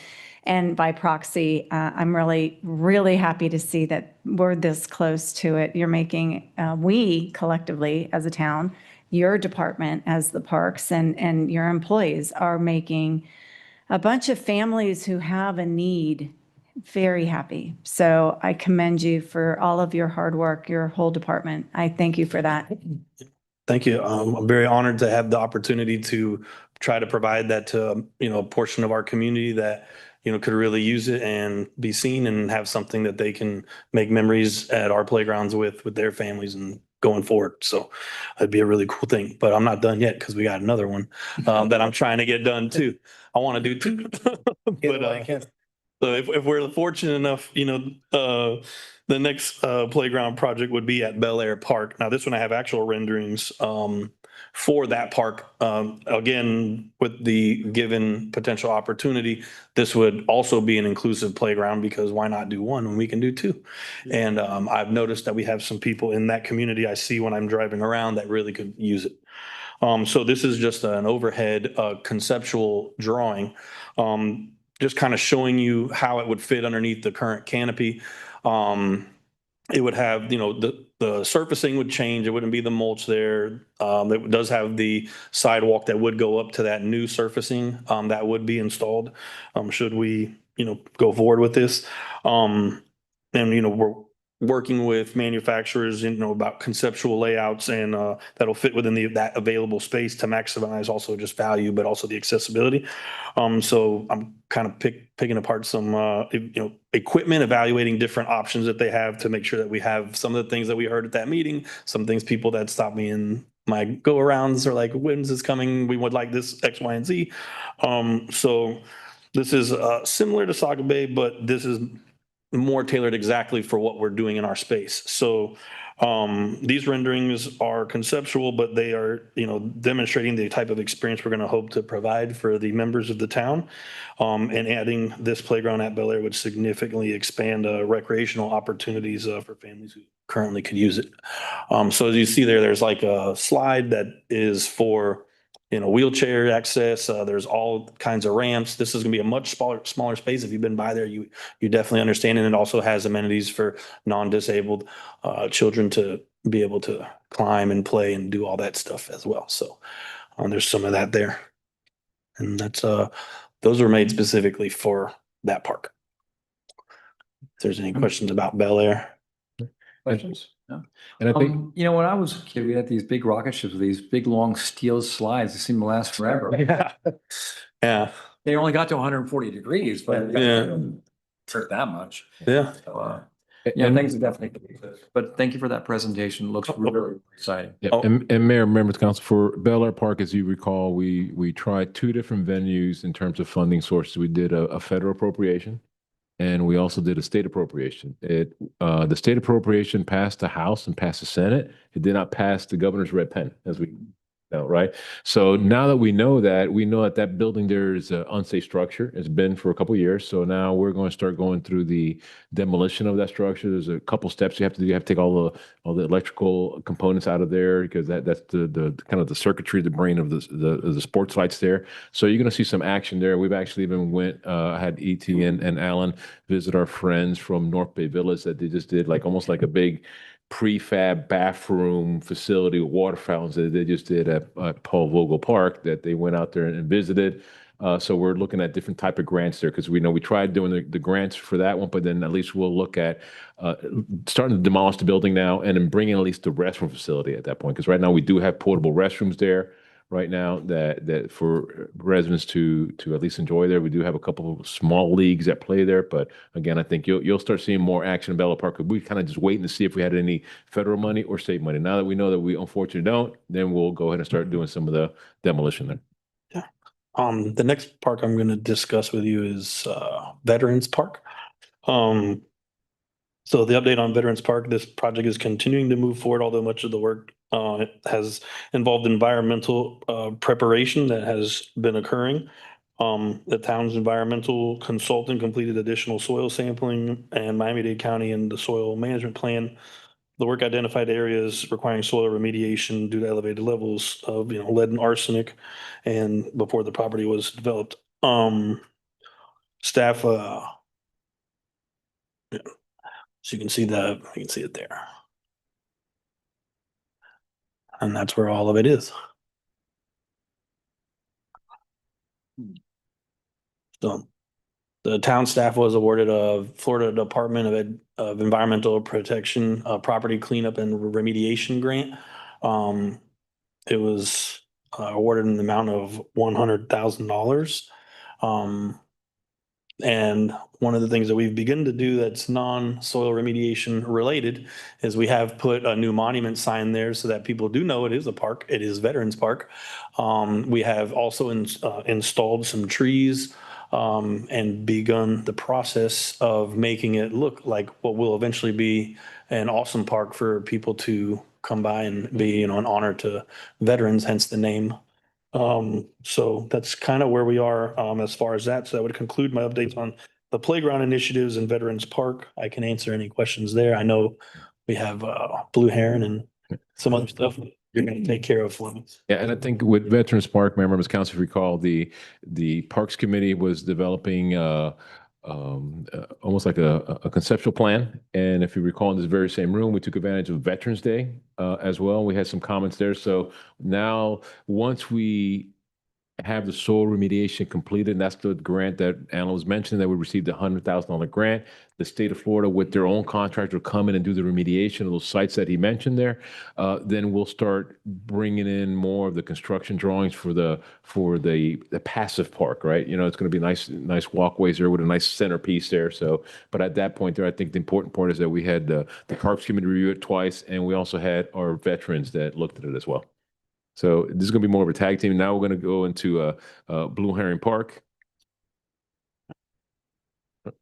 and by proxy, I'm really happy to see that we're this close to it. You're making, we collectively as a town, your department as the parks and your employees are making a bunch of families who have a need very happy. So I commend you for all of your hard work, your whole department. I thank you for that. Thank you. I'm very honored to have the opportunity to try to provide that to, a portion of our community that, could really use it and be seen and have something that they can make memories at our playgrounds with their families and going forward. So it'd be a really cool thing, but I'm not done yet because we got another one that I'm trying to get done too. I want to do two. But, so if we're fortunate enough, the next playground project would be at Bel Air Park. Now, this one I have actual renderings for that park. Again, with the given potential opportunity, this would also be an inclusive playground because why not do one when we can do two? And I've noticed that we have some people in that community I see when I'm driving around that really could use it. So this is just an overhead conceptual drawing. Just kind of showing you how it would fit underneath the current canopy. It would have, the surfacing would change. It wouldn't be the mulch there. It does have the sidewalk that would go up to that new surfacing that would be installed should we, go forward with this. And, we're working with manufacturers, about conceptual layouts and that'll fit within that available space to maximize also just value, but also the accessibility. So I'm kind of picking apart some, equipment, evaluating different options that they have to make sure that we have some of the things that we heard at that meeting, some things people that stop me in my go arounds are like, when's this coming? We would like this X, Y, and Z. So this is similar to Saga Bay, but this is more tailored exactly for what we're doing in our space. So these renderings are conceptual, but they are, demonstrating the type of experience we're going to hope to provide for the members of the town. And adding this playground at Bel Air would significantly expand recreational opportunities for families who currently could use it. So as you see there's like a slide that is for wheelchair access. There's all kinds of ramps. This is going to be a much smaller space. If you've been by there, you definitely understand. And it also has amenities for non-disabled children to be able to climb and play and do all that stuff as well. So there's some of that there. And that's those were made specifically for that park. If there's any questions about Bel Air. Questions? No. And I think, When I was a kid, we had these big rocket ships with these big, long steel slides that seemed to last forever. Yeah. They only got to 140 degrees, but hurt that much. Yeah. So, things are definitely, but thank you for that presentation. It looks really exciting. Yeah, and Mayor, members of council, for Bel Air Park, as you recall, we tried two different venues in terms of funding sources. We did a federal appropriation, and we also did a state appropriation. The state appropriation passed the House and passed the Senate. It did not pass the governor's red pen, as we know, right? So now that we know that building there is an unsafe structure. It's been for a couple of years. So now we're going to start going through the demolition of that structure. There's a couple steps you have to do. You have to take all the electrical components out of there because that's the kind of the circuitry, the brain of the sports lights there. So you're going to see some action there. We've actually even I had ET and Alan visit our friends from North Bay Village that they just did almost like a big prefab bathroom facility with water fountains that they just did at Paul Vogel Park that they went out there and visited. So we're looking at different type of grants there because we know we tried doing the grants for that one, but then at least we'll look at starting to demolish the building now and then bringing at least the restroom facility at that point. Because right now we do have portable restrooms there right now that for residents to at least enjoy there. We do have a couple of small leagues that play there, but again, I think you'll start seeing more action in Bel Air Park. We kind of just waiting to see if we had any federal money or state money. Now that we know that we unfortunately don't, then we'll go ahead and start doing some of the demolition there. Yeah. The next park I'm going to discuss with you is Veterans Park. So the update on Veterans Park, this project is continuing to move forward, although much of the work it has involved environmental preparation that has been occurring. The town's environmental consultant completed additional soil sampling and Miami-Dade County and the soil management plan. The work identified areas requiring soil remediation due to elevated levels of, lead and arsenic, and before the property was developed. Staff, yeah, so you can see it there. And that's where all of it is. So the town staff was awarded a Florida Department of Environmental Protection, property cleanup and remediation grant. It was awarded in the amount of $100,000. And one of the things that we've begun to do that's non-soil remediation related is we have put a new monument sign there so that people do know it is a park. It is Veterans Park. We have also installed some trees and begun the process of making it look like what will eventually be an awesome park for people to come by and be, an honor to veterans, hence the name. So that's kind of where we are as far as that. So that would conclude my updates on the playground initiatives in Veterans Park. I can answer any questions there. I know we have Blue Heron and some other stuff you're going to take care of for me. Yeah, and I think with Veterans Park, members council, if you recall, the Parks Committee was developing almost like a conceptual plan. And if you recall, in this very same room, we took advantage of Veterans Day as well. We had some comments there. So now, once we have the soil remediation completed, and that's the grant that Anna was mentioning, that we received a $100,000 grant. The state of Florida, with their own contractor, come in and do the remediation of those sites that he mentioned there. Then we'll start bringing in more of the construction drawings for the passive park, right? It's going to be nice walkways there with a nice centerpiece there. So, but at that point there, I think the important part is that we had the Parks Committee review it twice, and we also had our veterans that looked at it as well. So this is going to be more of a tag team. Now we're going to go into Blue Heron Park. There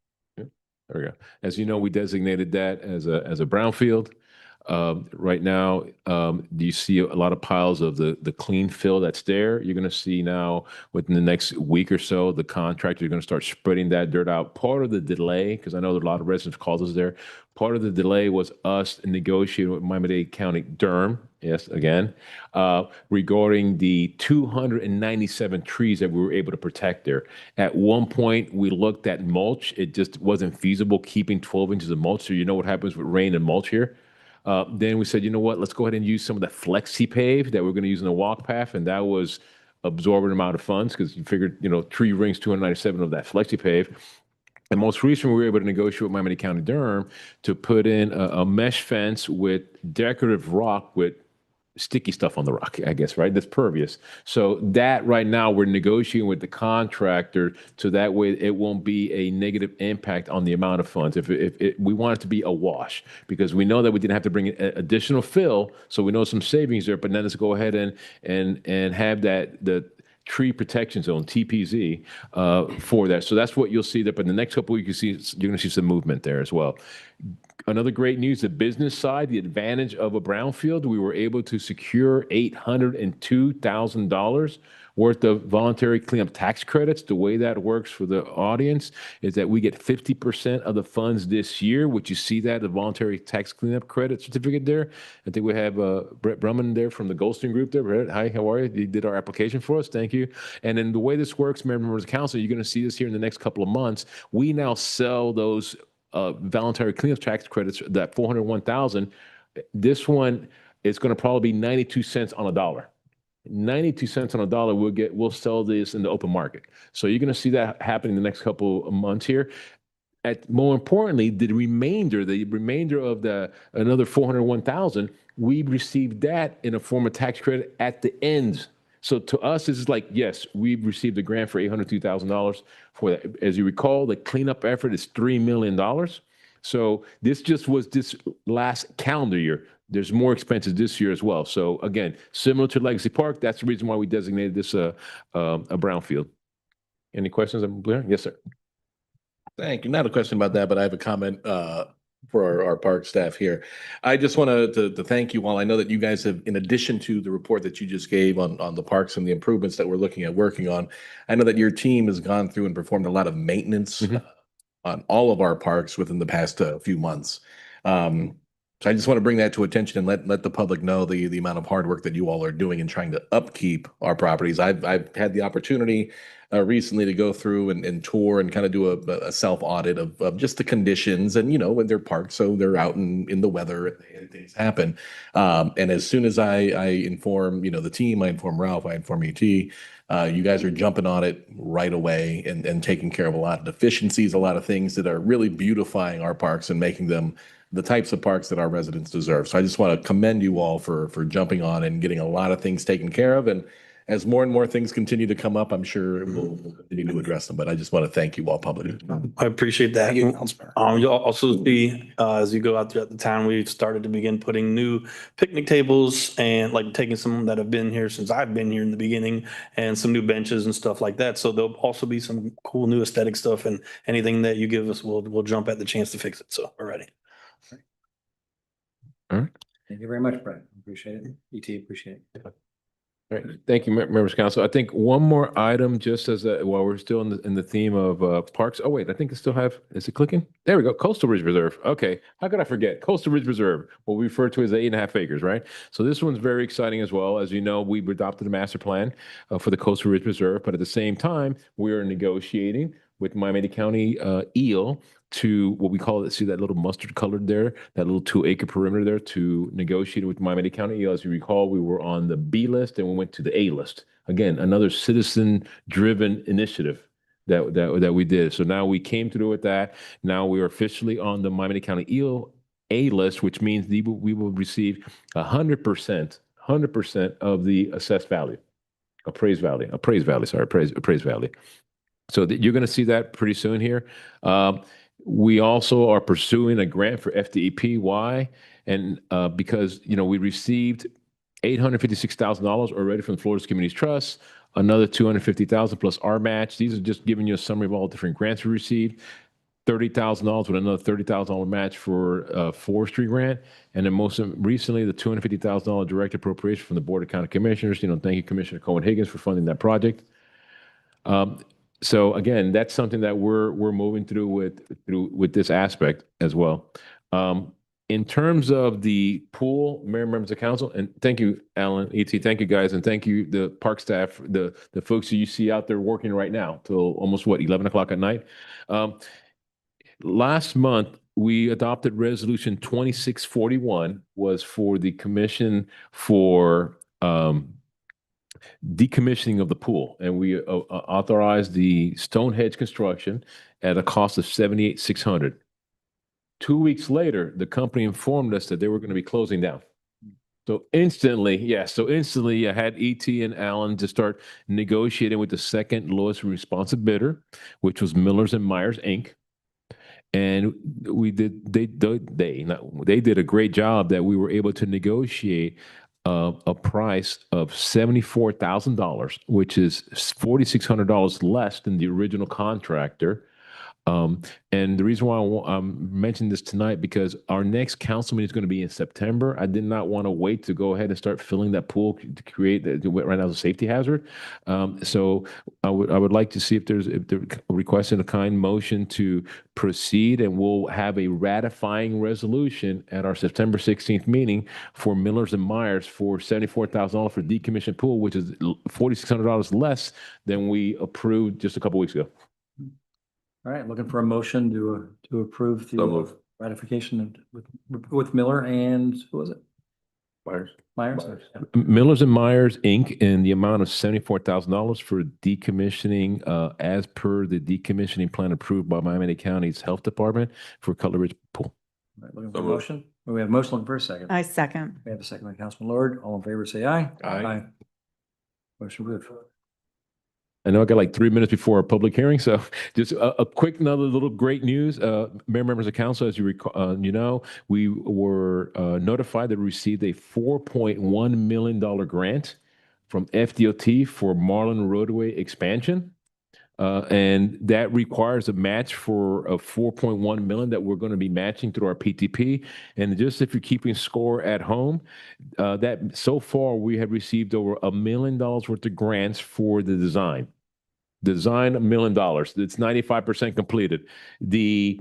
we go. As you know, we designated that as a brownfield. Right now, do you see a lot of piles of the clean fill that's there? You're going to see now within the next week or so, the contractor is going to start spreading that dirt out. Part of the delay, because I know there are a lot of residents called us there, part of the delay was us negotiating with Miami-Dade County Durham, yes, again, regarding the 297 trees that we were able to protect there. At one point, we looked at mulch. It just wasn't feasible keeping 12 inches of mulch. So you know what happens with rain and mulch here. Then we said, you know what, let's go ahead and use some of the flexi pave that we're going to use in the walk path. And that was absorbing amount of funds because you figured, tree rings 297 of that flexi pave. And most recently, we were able to negotiate with Miami-Dade County Durham to put in a mesh fence with decorative rock with sticky stuff on the rock, I guess, right? That's pervious. So that right now we're negotiating with the contractor so that way it won't be a negative impact on the amount of funds. If we want it to be a wash, because we know that we didn't have to bring in additional fill, so we know some savings there. But then let's go ahead and have the tree protection zone, TPZ, for that. So that's what you'll see there. But in the next couple of weeks, you're going to see some movement there as well. Another great news, the business side, the advantage of a brownfield, we were able to secure $802,000 worth of voluntary cleanup tax credits. The way that works for the audience is that we get 50% of the funds this year, which you see that, the voluntary tax cleanup credit certificate there. I think we have Brett Brumman there from the Goldstein Group there. Brett, hi, how are you? You did our application for us. Thank you. And then the way this works, members of council, you're going to see this here in the next couple of months. We now sell those voluntary cleanup tax credits, that 401,000. This one is going to probably be 92 cents on a dollar. 92 cents on a dollar, we'll sell this in the open market. So you're going to see that happen in the next couple of months here. More importantly, the remainder of another 401,000, we received that in a form of tax credit at the end. So to us, this is like, yes, we've received a grant for $802,000 for that. As you recall, the cleanup effort is $3 million. So this just was this last calendar year. There's more expenses this year as well. So again, similar to Legacy Park, that's the reason why we designated this a brownfield. Any questions? Blair? Yes, sir. Thank you. Not a question about that, but I have a comment. for our park staff here. I just want to thank you all. I know that you guys have, in addition to the report that you just gave on the parks and the improvements that we're looking at working on, I know that your team has gone through and performed a lot of maintenance on all of our parks within the past few months. So I just want to bring that to attention and let the public know the amount of hard work that you all are doing in trying to upkeep our properties. I've had the opportunity recently to go through and tour and kind of do a self audit of just the conditions, and when they're parked, so they're out in the weather and things happen. And as soon as I inform the team, I inform Ralph, I inform ET. You guys are jumping on it right away and taking care of a lot of deficiencies, a lot of things that are really beautifying our parks and making them the types of parks that our residents deserve. So I just want to commend you all for jumping on and getting a lot of things taken care of. And as more and more things continue to come up, I'm sure we'll continue to address them. But I just want to thank you all publicly. I appreciate that. Thank you, Councilman. You'll also see, as you go out throughout the town, we've started to begin putting new picnic tables and like taking some that have been here since I've been here in the beginning and some new benches and stuff like that. So there'll also be some cool new aesthetic stuff, and anything that you give us, we'll jump at the chance to fix it. So we're ready. All right. Thank you very much, Brett. Appreciate it. ET, appreciate it. All right. Thank you, members of council. I think one more item, just as while we're still in the theme of parks. Oh wait, I think I still have. Is it clicking? There we go. Coastal Ridge Reserve. Okay, how could I forget? Coastal Ridge Reserve, what we refer to as 8.5 acres, right? So this one's very exciting as well. As you know, we've adopted a master plan for the Coastal Ridge Reserve, but at the same time, we are negotiating with Miami-Dade County EEL to what we call it. See that little mustard colored there, that little 2-acre perimeter there, to negotiate with Miami-Dade County EEL. As you recall, we were on the B list and we went to the A list. Again, another citizen-driven initiative that we did. So now we came through with that. Now we are officially on the Miami-Dade County EEL A list, which means we will receive 100% of the assessed value, appraised value. So you're going to see that pretty soon here. We also are pursuing a grant for FDEP. Why? And because we received $856,000 already from the Florida Communities Trust, another $250,000 plus our match. These are just giving you a summary of all the different grants we received. $30,000 with another $30,000 match for a forestry grant, and then most recently the $250,000 direct appropriation from the Board of County Commissioners. Thank you, Commissioner Cohen Higgins, for funding that project. So again, that's something that we're moving through with this aspect as well. In terms of the pool, Mayor, members of council, and thank you, Alan, ET, thank you guys, and thank you, the park staff, the folks who you see out there working right now till almost 11 o'clock at night. Last month, we adopted Resolution 2641, was for the commission for decommissioning of the pool, and we authorized the stone hedge construction at a cost of $78,600. 2 weeks later, the company informed us that they were going to be closing down. So instantly, I had ET and Alan to start negotiating with the second lowest responsive bidder, which was Millers and Myers Inc. And they did a great job that we were able to negotiate a price of $74,000, which is $4,600 less than the original contractor. And the reason why I'm mentioning this tonight, because our next council meeting is going to be in September. I did not want to wait to go ahead and start filling that pool to create right now a safety hazard. So I would like to see if they're requesting a kind motion to proceed, and we'll have a ratifying resolution at our September 16th meeting for Millers and Myers for $74,000 for decommissioned pool, which is $4,600 less than we approved just a couple weeks ago. All right, looking for a motion to approve the ratification with Miller and who was it? Myers. Millers and Myers Inc. in the amount of $74,000 for decommissioning, as per the decommissioning plan approved by Miami-Dade County's Health Department for Cutler Ridge Pool. All right, looking for a motion. We have a motion, looking for a second. I second. We have a second by Councilman Lord. All in favor, say aye. Aye. Motion approved. I know I got like 3 minutes before our public hearing, so just a quick another little great news. Mayor, members of council, as you recall, we were notified that we received a $4.1 million grant from FDOT for Marlin roadway expansion. And that requires a match for a 4.1 million that we're going to be matching through our PTP. And just if you're keeping score at home, that so far we have received over $1 million worth of grants for the design. Design $1 million. It's 95% completed. The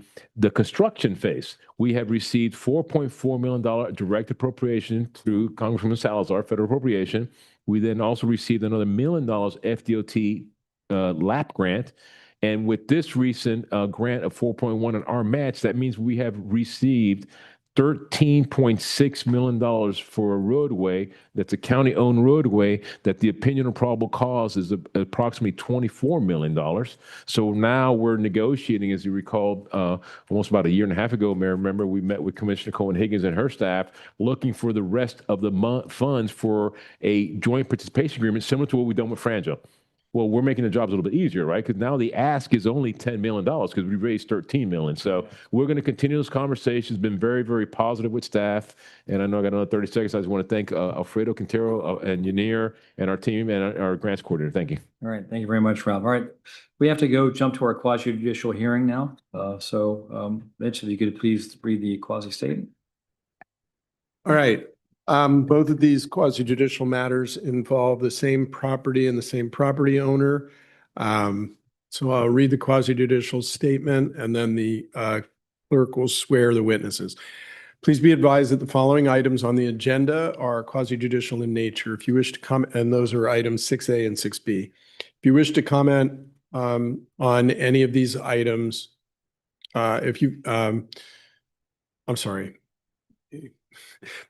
construction phase, we have received $4.4 million direct appropriation through Congressman Salazar, federal appropriation. We then also received another $1 million FDOT LAP grant. And with this recent grant of 4.1 in our match, that means we have received $13.6 million for a roadway that's a county-owned roadway that the opinion of probable cause is approximately $24 million. So now we're negotiating, as you recall, almost about a year and a half ago, Mayor, remember we met with Commissioner Cohen-Higgins and her staff looking for the rest of the funds for a joint participation agreement similar to what we've done with Franjo. Well, we're making the jobs a little bit easier, right? Because now the ask is only $10 million because we raised $13 million. So we're going to continue those conversations. Been very, very positive with staff. And I know I got another 30 seconds. I just want to thank Alfredo Quintero, engineer, and our team and our grants coordinator. Thank you. All right. Thank you very much, Rob. All right. We have to jump to our quasi-judicial hearing now. Mitch, if you could please read the quasi-statement. All right. Both of these quasi-judicial matters involve the same property and the same property owner. So I'll read the quasi-judicial statement and then the clerk will swear the witnesses. Please be advised that the following items on the agenda are quasi-judicial in nature. If you wish to comment, and those are items 6A and 6B. If you wish to comment on any of these items, I'm sorry.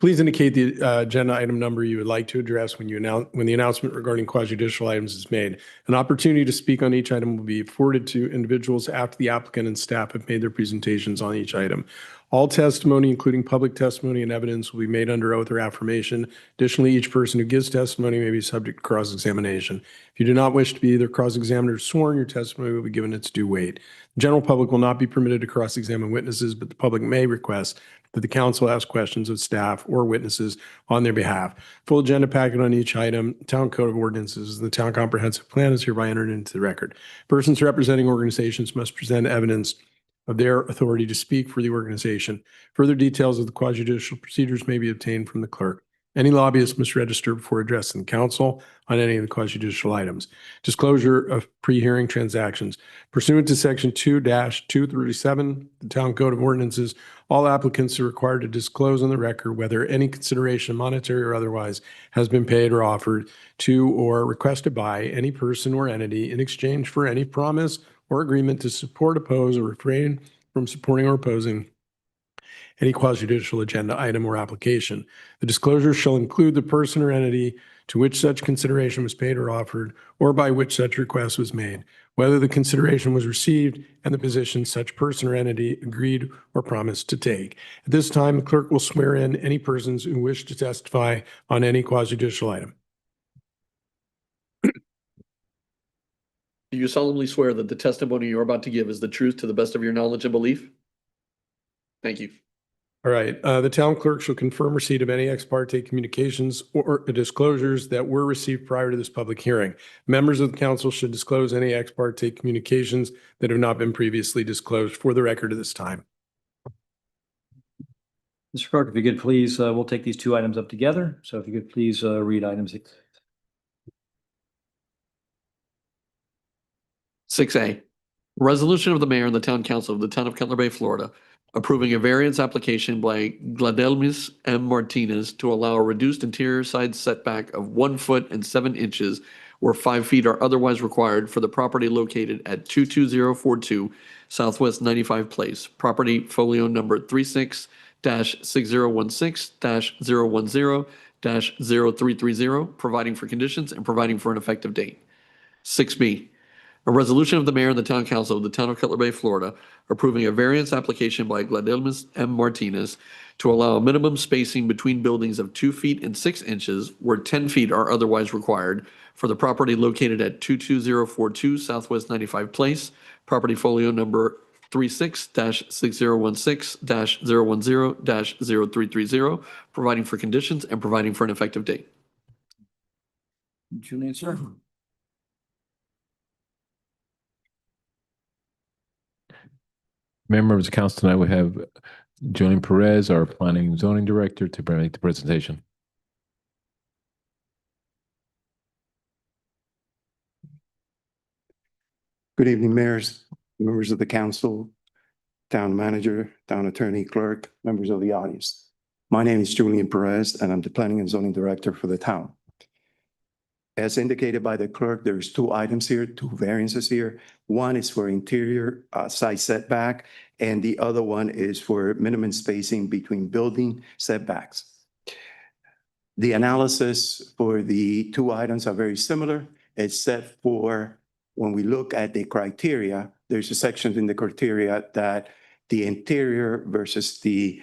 Please indicate the agenda item number you would like to address when the announcement regarding quasi-judicial items is made. An opportunity to speak on each item will be afforded to individuals after the applicant and staff have made their presentations on each item. All testimony, including public testimony and evidence, will be made under oath or affirmation. Additionally, each person who gives testimony may be subject to cross-examination. If you do not wish to be either cross-examined or sworn, your testimony will be given its due weight. The general public will not be permitted to cross-examine witnesses, but the public may request that the council ask questions of staff or witnesses on their behalf. Full agenda packet on each item, town code of ordinances, and the town comprehensive plan is hereby entered into the record. Persons representing organizations must present evidence of their authority to speak for the organization. Further details of the quasi-judicial procedures may be obtained from the clerk. Any lobbyist must register before addressing the council on any of the quasi-judicial items. Disclosure of pre-hearing transactions. Pursuant to Section 2-237, the Town Code of Ordinances, all applicants are required to disclose on the record whether any consideration, monetary or otherwise, has been paid or offered to or requested by any person or entity in exchange for any promise or agreement to support, oppose, or refrain from supporting or opposing any quasi-judicial agenda item or application. The disclosure shall include the person or entity to which such consideration was paid or offered, or by which such request was made, whether the consideration was received, and the position such person or entity agreed or promised to take. At this time, the clerk will swear in any persons who wish to testify on any quasi-judicial item. Do you solemnly swear that the testimony you're about to give is the truth to the best of your knowledge and belief? Thank you. All right. The town clerk shall confirm receipt of any ex parte communications or disclosures that were received prior to this public hearing. Members of the council should disclose any ex parte communications that have not been previously disclosed for the record at this time. Mr. Clerk, if you could please, we'll take these two items up together. So if you could please read items 6A, resolution of the mayor and the town council of the town of Cutler Bay, Florida, approving a variance application by Gladelmis M. Martinez to allow a reduced interior side setback of 1 foot and 7 inches where 5 feet are otherwise required for the property located at 22042 Southwest 95 Place, property folio number 36-6016-010-030-0330, providing for conditions and providing for an effective date. 6B, a resolution of the mayor and the town council of the town of Cutler Bay, Florida, approving a variance application by Gladelmis M. Martinez to allow a minimum spacing between buildings of 2 feet and 6 inches where 10 feet are otherwise required for the property located at 22042 Southwest 95 Place, property folio number 36-6016-010-030-0330, providing for conditions and providing for an effective date. Julian, sir. Members of council, tonight we have Julian Perez, our planning and zoning director, to make the presentation. Good evening, mayors, members of the council, town manager, town attorney, clerk, members of the audience. My name is Julian Perez, and I'm the planning and zoning director for the town. As indicated by the clerk, there's two items here, two variances here. One is for interior side setback, and the other one is for minimum spacing between building setbacks. The analysis for the two items are very similar, except for when we look at the criteria, there's a section in the criteria that the interior versus the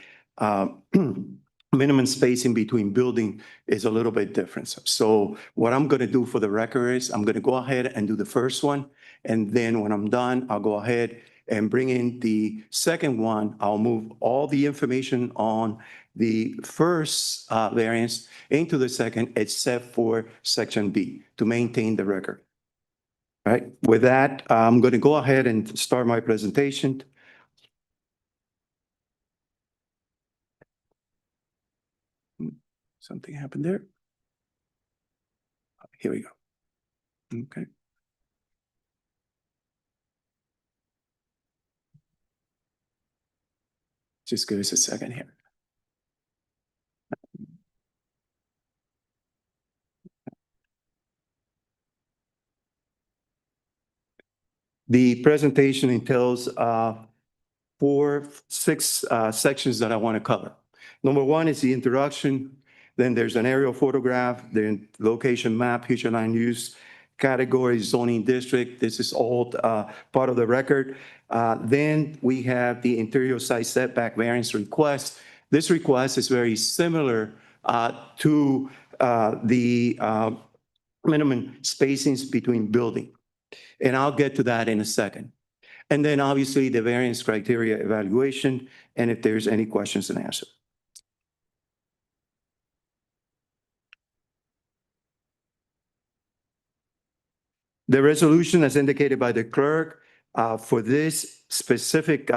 minimum spacing between building is a little bit different. So what I'm going to do for the record is I'm going to go ahead and do the first one. And then when I'm done, I'll go ahead and bring in the second one. I'll move all the information on the first variance into the second, except for section B, to maintain the record. All right, with that, I'm going to go ahead and start my presentation. Something happened there. Here we go. Okay. Just give us a second here. The presentation entails six sections that I want to cover. Number one is the introduction. Then there's an aerial photograph, then location map, future land use, category, zoning district. This is all part of the record. Then we have the interior side setback variance request. This request is very similar to the minimum spacings between building. And I'll get to that in a second. And then obviously the variance criteria evaluation, and if there's any questions and answers. The resolution as indicated by the clerk for this specific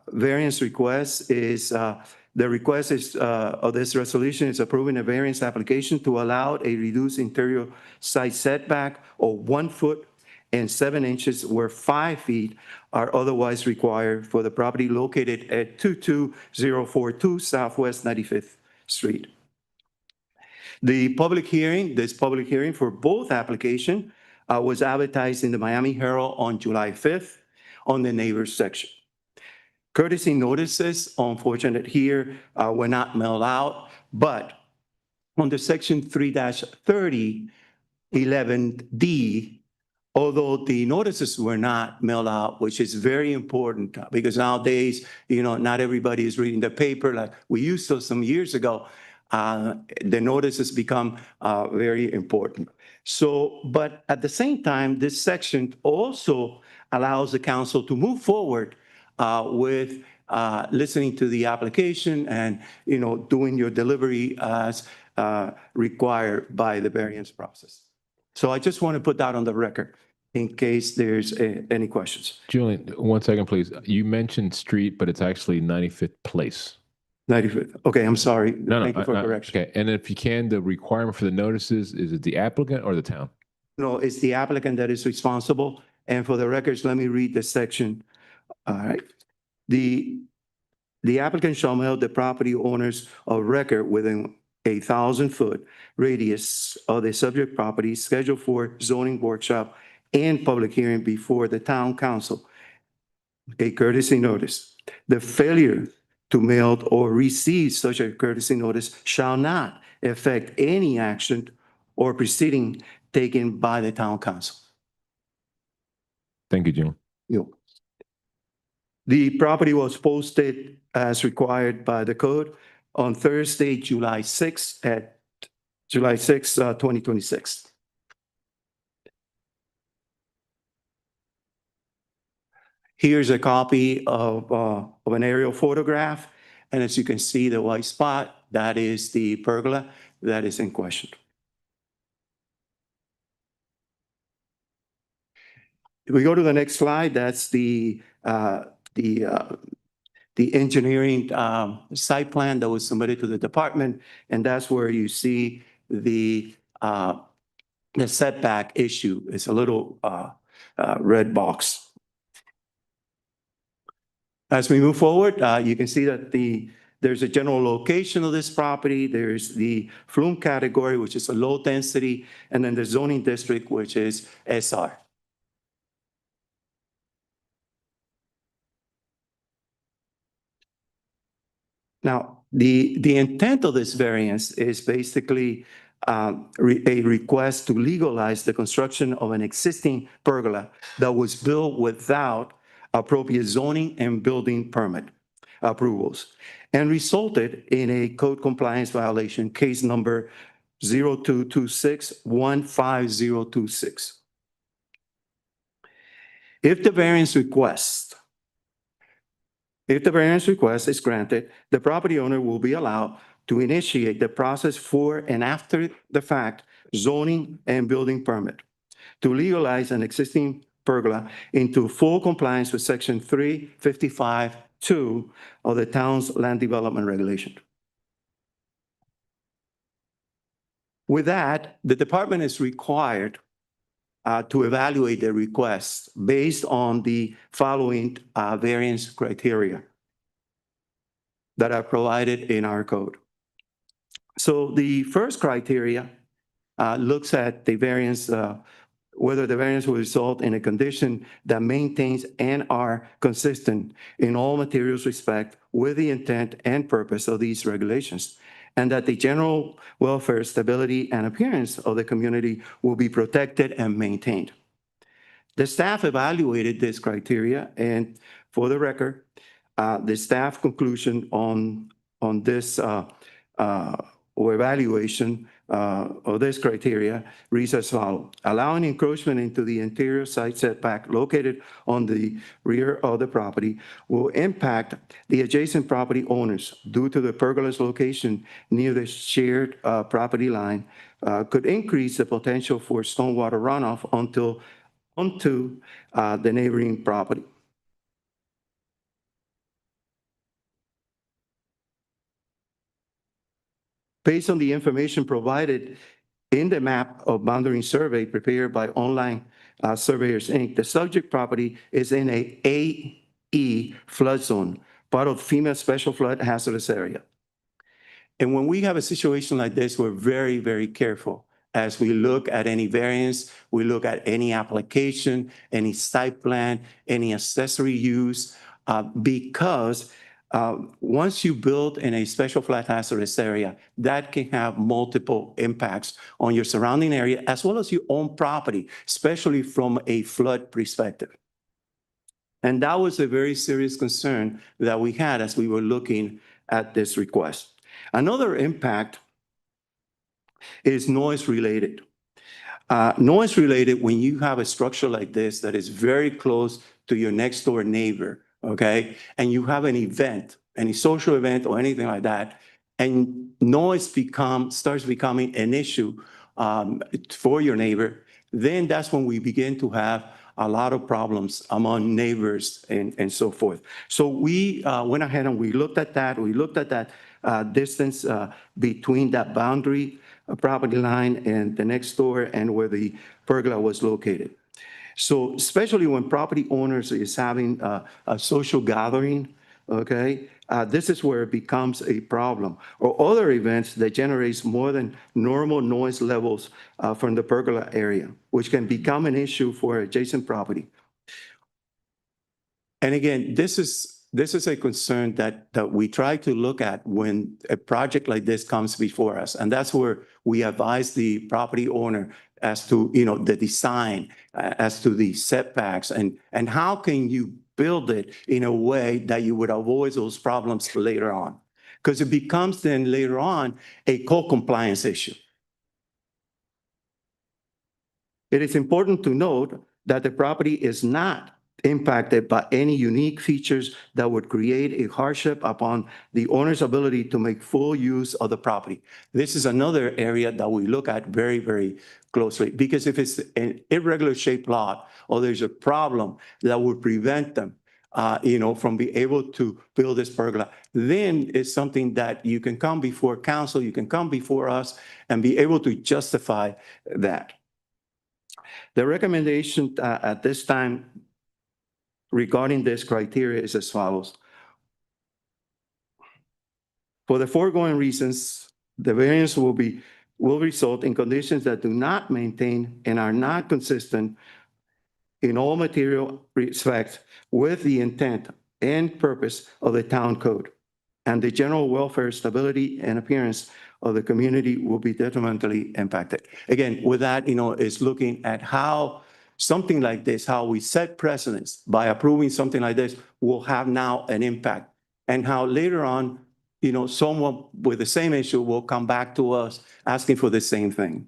variance request is the request is of this resolution is approving a variance application to allow a reduced interior side setback of 1 foot and 7 inches where 5 feet are otherwise required for the property located at 22042 Southwest 95th Street. This public hearing for both applications was advertised in the Miami Herald on July 5th on the neighbors section. Courtesy notices, unfortunate here, were not mailed out, but under section 3-30, 11D, although the notices were not mailed out, which is very important because nowadays, not everybody is reading the paper like we used to some years ago. The notices become very important. So, but at the same time, this section also allows the council to move forward with listening to the application and, doing your delivery as required by the variance process. So I just want to put that on the record in case there's any questions. Julian, 1 second, please. You mentioned street, but it's actually 95th Place. 95th. Okay, I'm sorry. No, Thank you for correction. Okay, and if you can, the requirement for the notices, is it the applicant or the town? No, it's the applicant that is responsible. And for the records, let me read the section. All right. The applicant shall mail the property owners a record within 1,000-foot radius of the subject property scheduled for zoning workshop and public hearing before the town council. A courtesy notice. The failure to mail or receive such a courtesy notice shall not affect any action or proceeding taken by the town council. Thank you, Julian. The property was posted as required by the code on Thursday, July 6th at July 6th, 2026. Here's a copy of an aerial photograph. And as you can see, the white spot, that is the pergola that is in question. If we go to the next slide, that's the the engineering site plan that was submitted to the department, and that's where you see the setback issue. It's a little red box. As we move forward, you can see that there's a general location of this property. There's the flume category, which is a low density, and then the zoning district, which is SR. Now, the intent of this variance is basically a request to legalize the construction of an existing pergola that was built without appropriate zoning and building permit approvals and resulted in a code compliance violation, case number 0226-15026. If the variance request is granted, the property owner will be allowed to initiate the process for and after the fact zoning and building permit to legalize an existing pergola into full compliance with section 355(2) of the town's land development regulation. With that, the department is required to evaluate the request based on the following variance criteria that are provided in our code. So the first criteria looks at the variance, whether the variance will result in a condition that maintains and are consistent in all materials respect with the intent and purpose of these regulations, and that the general welfare, stability, and appearance of the community will be protected and maintained. The staff evaluated this criteria, and for the record, the staff conclusion on this or evaluation of this criteria reads as follows. Allowing encroachment into the interior side setback located on the rear of the property will impact the adjacent property owners due to the pergola's location near the shared property line, could increase the potential for stormwater runoff onto the neighboring property. Based on the information provided in the map of boundary survey prepared by Online Surveyors, Inc., the subject property is in a AE flood zone, part of FEMA Special Flood Hazardous Area. And when we have a situation like this, we're very, very careful. As we look at any variance, we look at any application, any site plan, any accessory use, because once you build in a special flood hazardous area, that can have multiple impacts on your surrounding area as well as your own property, especially from a flood perspective. And that was a very serious concern that we had as we were looking at this request. Another impact is noise related. Noise related when you have a structure like this that is very close to your next door neighbor, okay? And you have an event, any social event or anything like that, and noise starts becoming an issue for your neighbor, then that's when we begin to have a lot of problems among neighbors and so forth. So we went ahead and we looked at that. We looked at that distance between that boundary property line and the next door and where the pergola was located. So especially when property owners is having a social gathering, okay, this is where it becomes a problem. Or other events that generates more than normal noise levels from the pergola area, which can become an issue for adjacent property. And again, this is a concern that we try to look at when a project like this comes before us. And that's where we advise the property owner as to, the design, as to the setbacks, and how can you build it in a way that you would avoid those problems later on. Because it becomes then later on a co-compliance issue. It is important to note that the property is not impacted by any unique features that would create a hardship upon the owner's ability to make full use of the property. This is another area that we look at very, very closely, because if it's an irregular shaped lot or there's a problem that would prevent them from being able to build this pergola, then it's something that you can come before council, you can come before us and be able to justify that. The recommendation at this time regarding this criteria is as follows. For the foregoing reasons, the variance will result in conditions that do not maintain and are not consistent in all material respects with the intent and purpose of the town code, and the general welfare, stability, and appearance of the community will be detrimentally impacted. Again, with that, is looking at how something like this, how we set precedents by approving something like this will have now an impact, and how later on, someone with the same issue will come back to us asking for the same thing.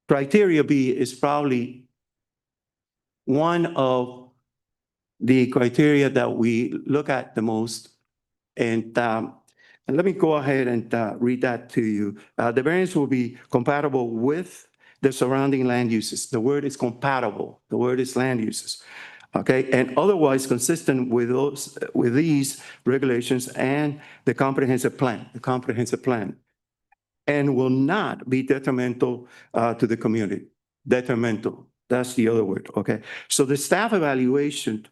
Criteria B is probably one of the criteria that we look at the most. And let me go ahead and read that to you. The variance will be compatible with the surrounding land uses. The word is compatible. The word is land uses. Okay, and otherwise consistent with these regulations and the comprehensive plan, and will not be detrimental to the community. Detrimental, that's the other word, okay? So the staff evaluation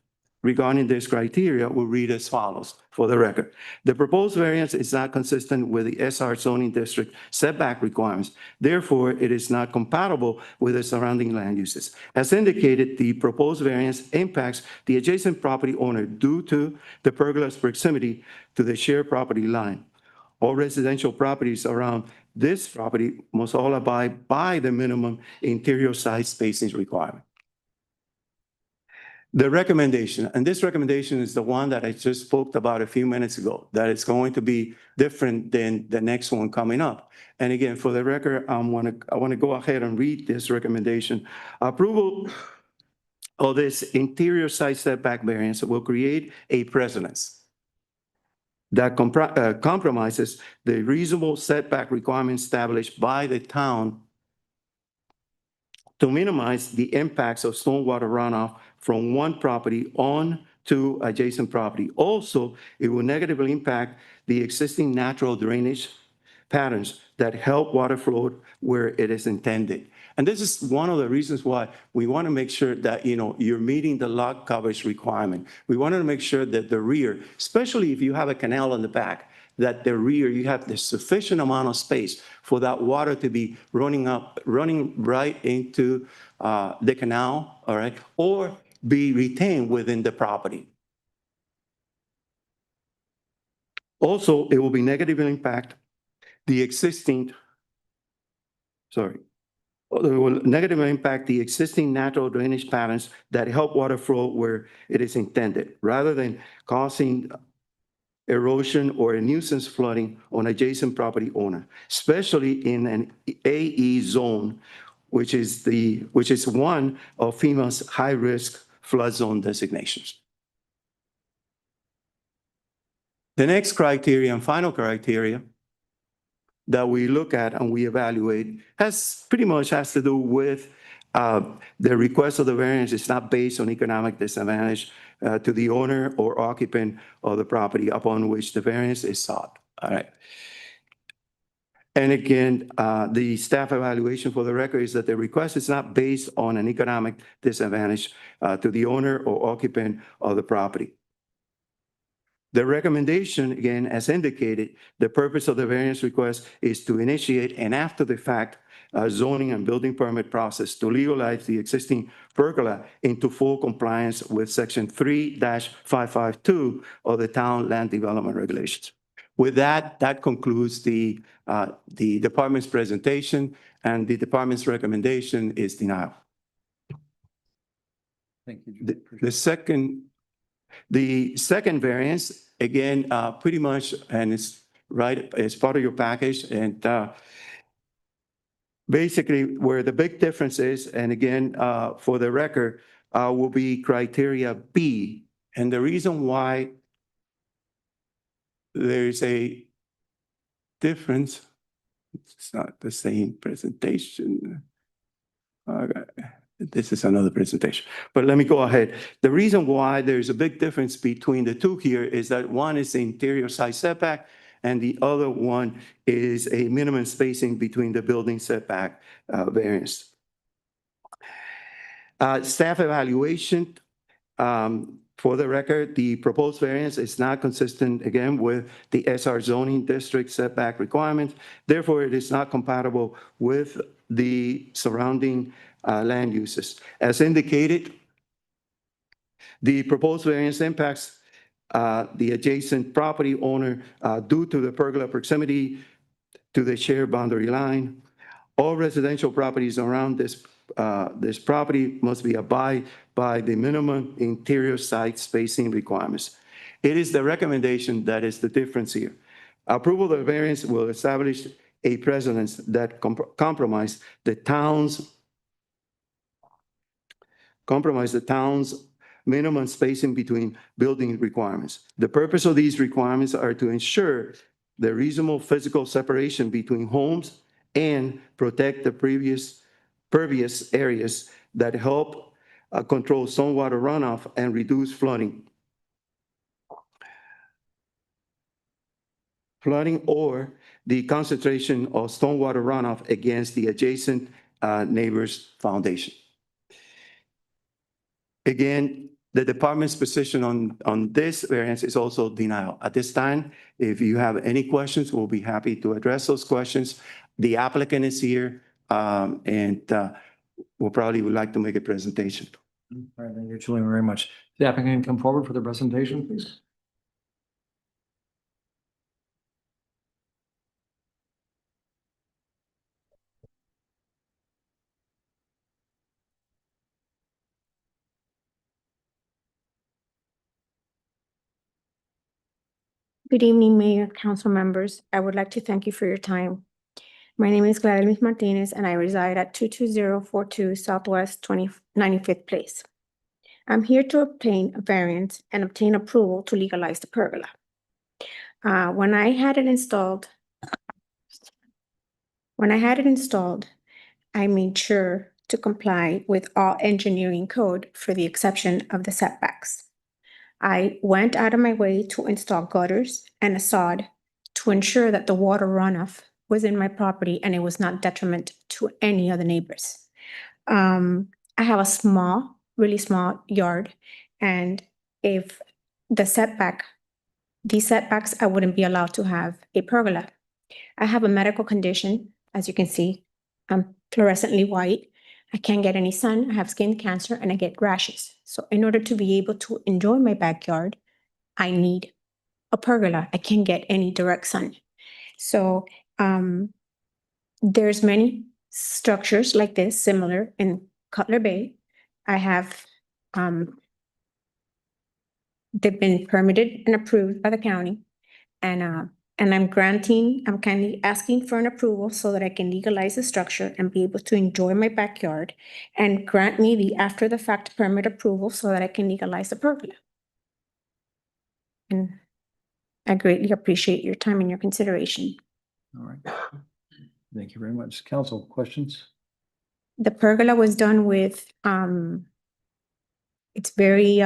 regarding this criteria will read as follows for the record. The proposed variance is not consistent with the SR zoning district setback requirements. Therefore, it is not compatible with the surrounding land uses. As indicated, the proposed variance impacts the adjacent property owner due to the pergola's proximity to the shared property line. All residential properties around this property must all abide by the minimum interior side spacing requirement. The recommendation, and this recommendation is the one that I just spoke about a few minutes ago, that it's going to be different than the next one coming up. And again, for the record, I want to go ahead and read this recommendation. Approval of this interior side setback variance will create a precedence that compromises the reasonable setback requirements established by the town to minimize the impacts of stormwater runoff from one property on to adjacent property. Also, it will negatively impact the existing natural drainage patterns that help water flow where it is intended. And this is one of the reasons why we want to make sure that, you're meeting the lot coverage requirement. We want to make sure that the rear, especially if you have a canal in the back, that the rear, you have the sufficient amount of space for that water to be running right into the canal, all right, or be retained within the property. Also, it will be negatively impact the existing, it will negatively impact the existing natural drainage patterns that help water flow where it is intended, rather than causing erosion or a nuisance flooding on adjacent property owner, especially in an AE zone, which is one of FEMA's high-risk flood zone designations. The next criteria and final criteria that we look at and we evaluate has to do with the request of the variance is not based on economic disadvantage to the owner or occupant of the property upon which the variance is sought. All right. And again, the staff evaluation for the record is that the request is not based on an economic disadvantage to the owner or occupant of the property. The recommendation, again, as indicated, the purpose of the variance request is to initiate an after-the-fact zoning and building permit process to legalize the existing pergola into full compliance with Section 3-552 of the Town Land Development Regulations. With that, that concludes the department's presentation, and the department's recommendation is denial. Thank you. The second variance, again, pretty much, and it's right, it's part of your package, and basically where the big difference is, and again, for the record, will be criteria B. And the reason why there's a difference, it's not the same presentation. Okay. this is another presentation. But let me go ahead. The reason why there's a big difference between the two here is that one is the interior side setback and the other one is a minimum spacing between the building setback variance. Staff evaluation, for the record, the proposed variance is not consistent, again, with the SR zoning district setback requirements. Therefore, it is not compatible with the surrounding land uses. As indicated, the proposed variance impacts the adjacent property owner due to the pergola proximity to the shared boundary line. All residential properties around this property must be abide by the minimum interior side spacing requirements. It is the recommendation that is the difference here. Approval of the variance will establish a precedent that compromise the town's minimum spacing between building requirements. The purpose of these requirements are to ensure the reasonable physical separation between homes and protect the pervious areas that help control stormwater runoff and reduce flooding. Flooding or the concentration of stormwater runoff against the adjacent neighbor's foundation. Again, the department's position on this variance is also denial. At this time, if you have any questions, we'll be happy to address those questions. The applicant is here and we'll probably would like to make a presentation. All right, thank you, Julian, very much. The applicant come forward for the presentation, please. Good evening, Mayor, Council members. I would like to thank you for your time. My name is Gladys Martinez and I reside at 22042 Southwest 95th Place. I'm here to obtain a variance and obtain approval to legalize the pergola. When I had it installed, I made sure to comply with all engineering code for the exception of the setbacks. I went out of my way to install gutters and a sod to ensure that the water runoff was in my property and it was not detriment to any other neighbors. I have a really small yard, and if these setbacks, I wouldn't be allowed to have a pergola. I have a medical condition, as you can see. I'm fluorescently white. I can't get any sun, I have skin cancer, and I get rashes. So in order to be able to enjoy my backyard, I need a pergola. I can't get any direct sun. So there's many structures like this, similar in Cutler Bay. I have, they've been permitted and approved by the county. And I'm kindly asking for an approval so that I can legalize the structure and be able to enjoy my backyard, and grant me the after the fact permit approval so that I can legalize the pergola. And I greatly appreciate your time and your consideration. All right. Thank you very much. Council, questions? The pergola was done with, it's very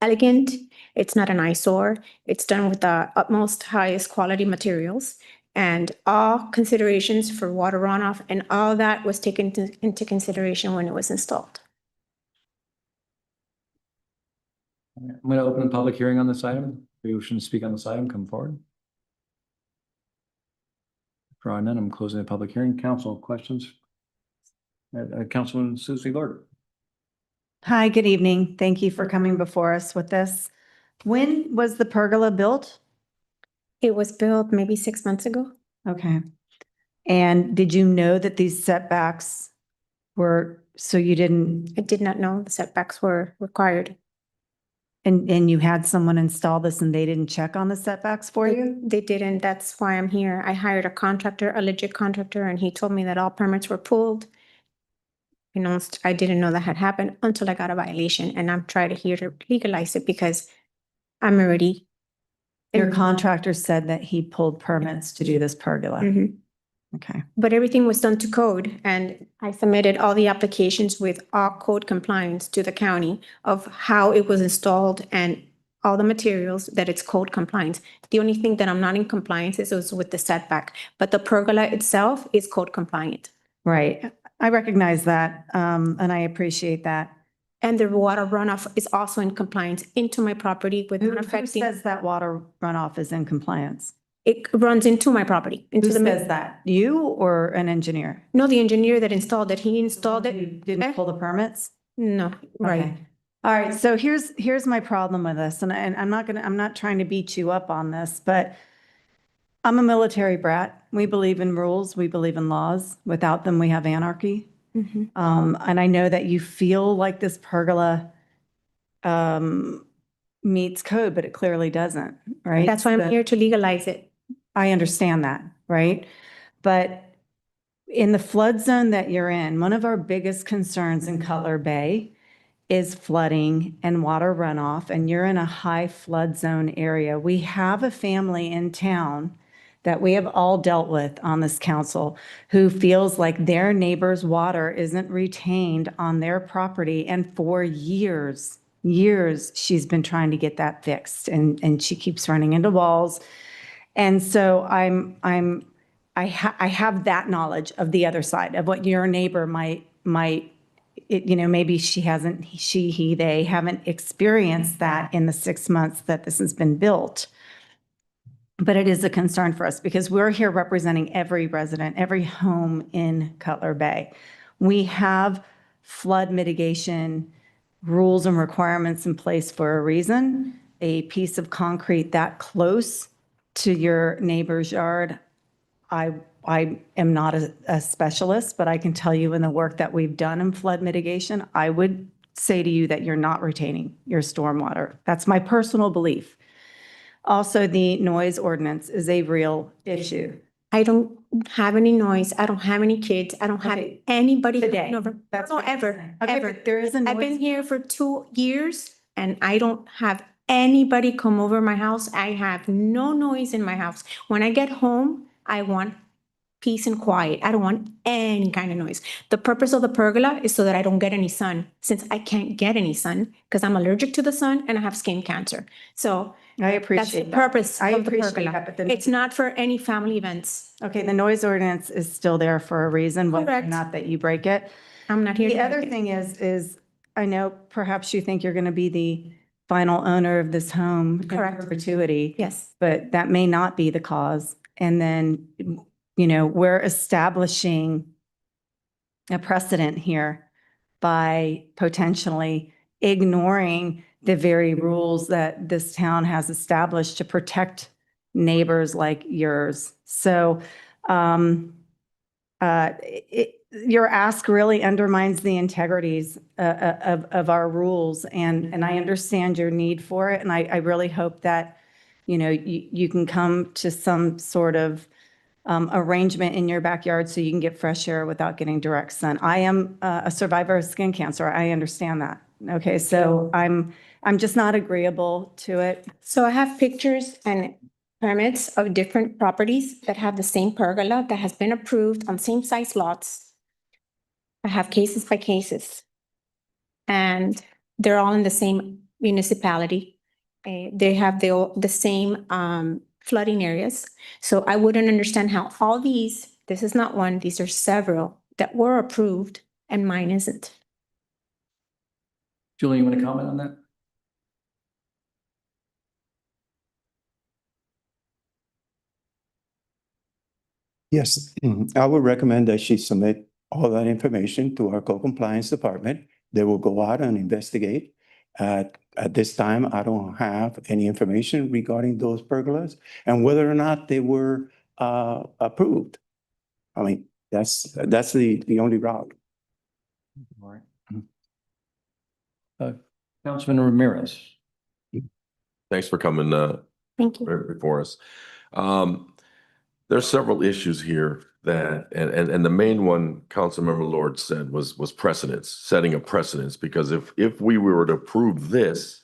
elegant. It's not an eyesore. It's done with the utmost highest quality materials, and all considerations for water runoff and all that was taken into consideration when it was installed. I'm going to open the public hearing on this item. If you wish to speak on this item, come forward. Drawing none, I'm closing the public hearing. Council, questions? Councilwoman Susie Lord. Hi, good evening. Thank you for coming before us with this. When was the pergola built? It was built maybe 6 months ago. Okay. And did you know that these setbacks were, so you didn't? I did not know the setbacks were required. And you had someone install this and they didn't check on the setbacks for you? They didn't. That's why I'm here. I hired a contractor, a legit contractor, and he told me that all permits were pulled. You know, I didn't know that had happened until I got a violation, and I'm trying to legalize it because I'm already. Your contractor said that he pulled permits to do this pergola. Mhm. Okay. But everything was done to code, and I submitted all the applications with all code compliance to the county of how it was installed and all the materials that it's code compliance. The only thing that I'm not in compliance is with the setback, but the pergola itself is code compliant. Right. I recognize that, and I appreciate that. And the water runoff is also in compliance into my property with Who unaffected. says that water runoff is in compliance? It runs into my property, into Who the. says that? You or an engineer? No, the engineer that installed it, he installed You it. didn't pull the permits? No, right. Okay. All right, so here's my problem with this, and I'm not trying to beat you up on this, but I'm a military brat. We believe in rules, we believe in laws. Without them, we have anarchy. Mhm. And I know that you feel like this pergola meets code, but it clearly doesn't, right? That's why I'm here to legalize it. I understand that, right? But in the flood zone that you're in, one of our biggest concerns in Cutler Bay is flooding and water runoff, and you're in a high flood zone area. We have a family in town that we have all dealt with on this council who feels like their neighbor's water isn't retained on their property, and for years, she's been trying to get that fixed, and she keeps running into walls. And so I have that knowledge of the other side of what your neighbor might, maybe she hasn't, they haven't experienced that in the 6 months that this has been built. But it is a concern for us because we're here representing every resident, every home in Cutler Bay. We have flood mitigation rules and requirements in place for a reason. A piece of concrete that close to your neighbor's yard, I am not a specialist, but I can tell you in the work that we've done in flood mitigation, I would say to you that you're not retaining your stormwater. That's my personal belief. Also, the noise ordinance is a real issue. I don't have any noise. I don't have any kids. I don't have Okay. anybody. Today. coming over. That's No, what you're ever, saying. Okay, ever. but there is a I've been noise. here for 2 years and I don't have anybody come over my house. I have no noise in my house. When I get home, I want peace and quiet. I don't want any kind of noise. The purpose of the pergola is so that I don't get any sun, since I can't get any sun because I'm allergic to the sun and I have skin cancer. So I that's appreciate the that. purpose I of the appreciate pergola. that, but then. It's not for any family events. Okay, the noise ordinance is still there for a reason, whether or Correct. not that you break it. I'm not here to The other break it. thing is I know perhaps you think you're going to be the final owner of this home in Correct. perpetuity. Yes. But that may not be the cause. And then, we're establishing a precedent here by potentially ignoring the very rules that this town has established to protect neighbors like yours. So your ask really undermines the integrities of our rules, and I understand your need for it, and I really hope that, you can come to some sort of arrangement in your backyard so you can get fresh air without getting direct sun. I am a survivor of skin cancer. I understand that. Okay, so I'm just not agreeable to it. So I have pictures and permits of different properties that have the same pergola that has been approved on same size lots. I have cases by cases. And they're all in the same municipality. They have the same flooding areas. So I wouldn't understand how all these, this is not one, these are several that were approved and mine isn't. Julie, you want to comment on that? Yes, I would recommend that she submit all that information to our co-compliance department. They will go out and investigate. At this time, I don't have any information regarding those pergolas and whether or not they were approved. I mean, that's the only route. All right. Councilman Ramirez. Thanks for coming Thank you. before us. There's several issues here that, and the main one Councilmember Lord said was precedence, setting a precedence, because if we were to approve this,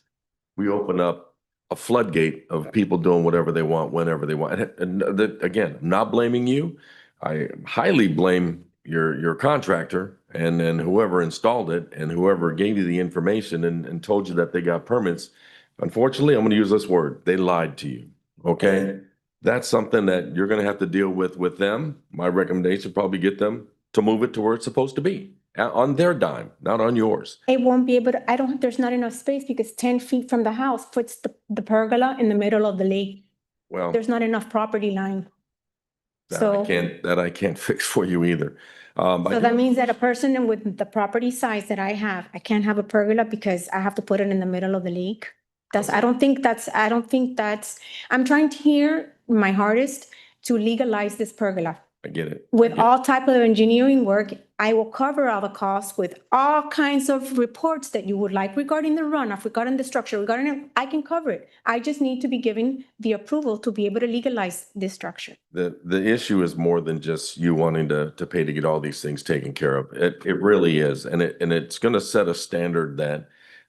we open up a floodgate of people doing whatever they want, whenever they want. And again, I'm not blaming you. I highly blame your contractor and then whoever installed it and whoever gave you the information and told you that they got permits. Unfortunately, I'm going to use this word. They lied to you. Okay. That's something that you're going to have to deal with them. My recommendation, probably get them to move it to where it's supposed to be on their dime, not on yours. It won't be able to, there's not enough space because 10 feet from the house puts the pergola in the middle of the lake. Well, There's not enough property line. that I can't fix for you either. So that means that a person with the property size that I have, I can't have a pergola because I have to put it in the middle of the lake. I don't think that's, I'm trying to hear my hardest to legalize this pergola. I get it. With all type of engineering work, I will cover all the costs with all kinds of reports that you would like regarding the runoff, regarding the structure, I can cover it. I just need to be given the approval to be able to legalize this structure. The issue is more than just you wanting to pay to get all these things taken care of. It really is. And it's going to set a standard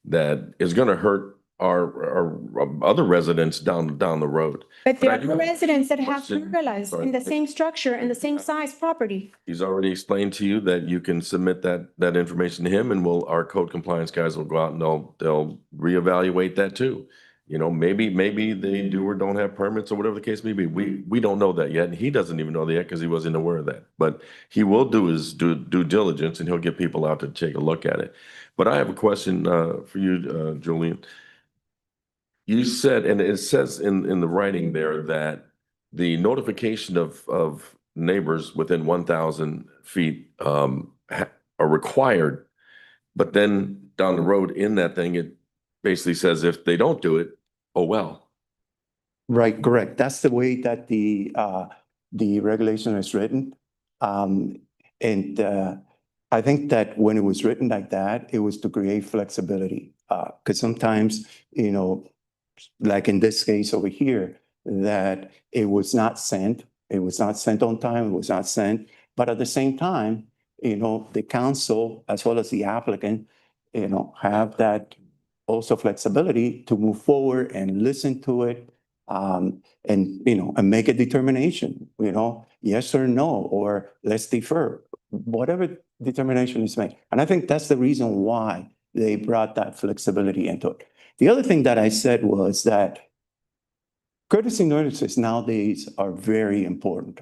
that is going to hurt our other residents down the road. But there are residents that have pergolas in the same structure and the same size property. He's already explained to you that you can submit that information to him, and our code compliance guys will go out and they'll reevaluate that too. You know, maybe they do or don't have permits or whatever the case may be. We don't know that yet, and he doesn't even know that yet because he wasn't aware of that. But he will do his due diligence, and he'll get people out to take a look at it. But I have a question for you, Julian. You said, and it says in the writing there, that the notification of neighbors within 1,000 feet are required, but then down the road in that thing, it basically says if they don't do it, oh well. Right, correct. That's the way that the regulation is written. And I think that when it was written like that, it was to create flexibility. Because sometimes, you know, like in this case over here, that it was not sent. It was not sent on time. It was not sent. But at the same time, you know, the council as well as the applicant, you know, have that also flexibility to move forward and listen to it, and, you know, and make a determination, you know, yes or no, or let's defer, whatever determination is made. And I think that's the reason why they brought that flexibility into it. The other thing that I said was that courtesy notices nowadays are very important.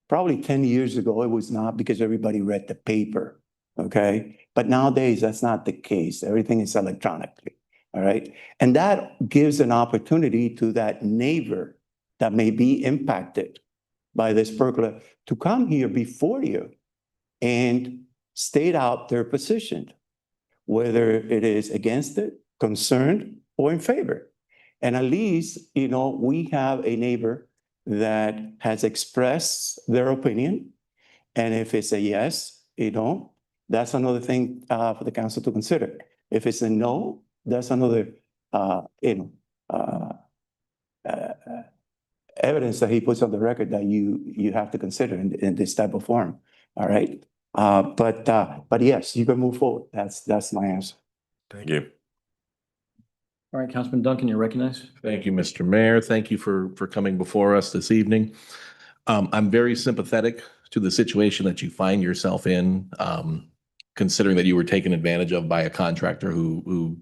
Probably 10 years ago, it was not because everybody read the paper, okay? But nowadays, that's not the case. Everything is electronically, all right? And that gives an opportunity to that neighbor that may be impacted by this pergola to come here before you and state out their position, whether it is against it, concerned, or in favor. And at least, you know, we have a neighbor that has expressed their opinion. And if it's a yes, you know, that's another thing for the council to consider. If it's a no, that's another, you know, evidence that he puts on the record that you have to consider in this type of form. All right. But yes, you can move forward. That's my answer. Thank you. All right, Councilman Duncan, you're recognized. Thank you, Mr. Mayor. Thank you for coming before us this evening. I'm very sympathetic to the situation that you find yourself in, considering that you were taken advantage of by a contractor who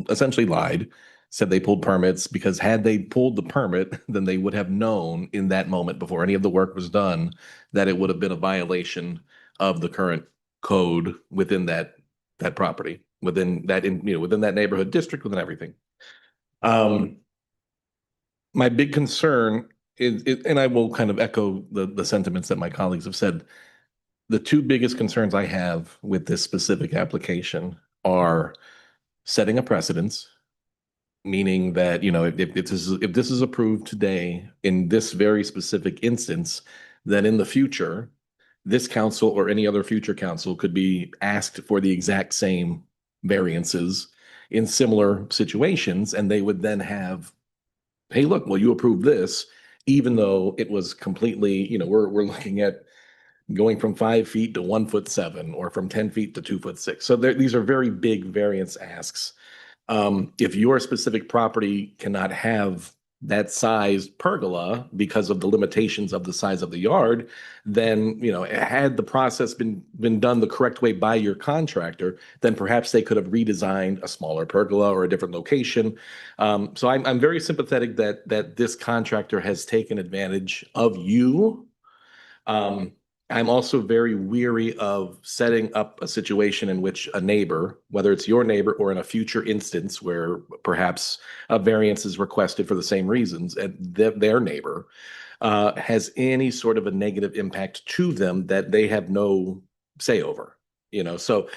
essentially lied, said they pulled permits, because had they pulled the permit, then they would have known in that moment before any of the work was done that it would have been a violation of the current code within that property, within that within that neighborhood district, within everything. My big concern is, and I will kind of echo the sentiments that my colleagues have said. The two biggest concerns I have with this specific application are setting a precedence, meaning that, you know, if this is approved today in this very specific instance, then in the future, this council or any other future council could be asked for the exact same variances in similar situations, and they would then have, hey, look, well, you approved this, even though it was completely, you know, we're looking at going from 5 feet to 1'7" or from 10 feet to 2'6". So these are very big variance asks. If your specific property cannot have that size pergola because of the limitations of the size of the yard, then, had the process been done the correct way by your contractor, then perhaps they could have redesigned a smaller pergola or a different location. So I'm very sympathetic that this contractor has taken advantage of you. I'm also very weary of setting up a situation in which a neighbor, whether it's your neighbor or in a future instance where perhaps a variance is requested for the same reasons, and their neighbor has any sort of a negative impact to them that they have no say over. So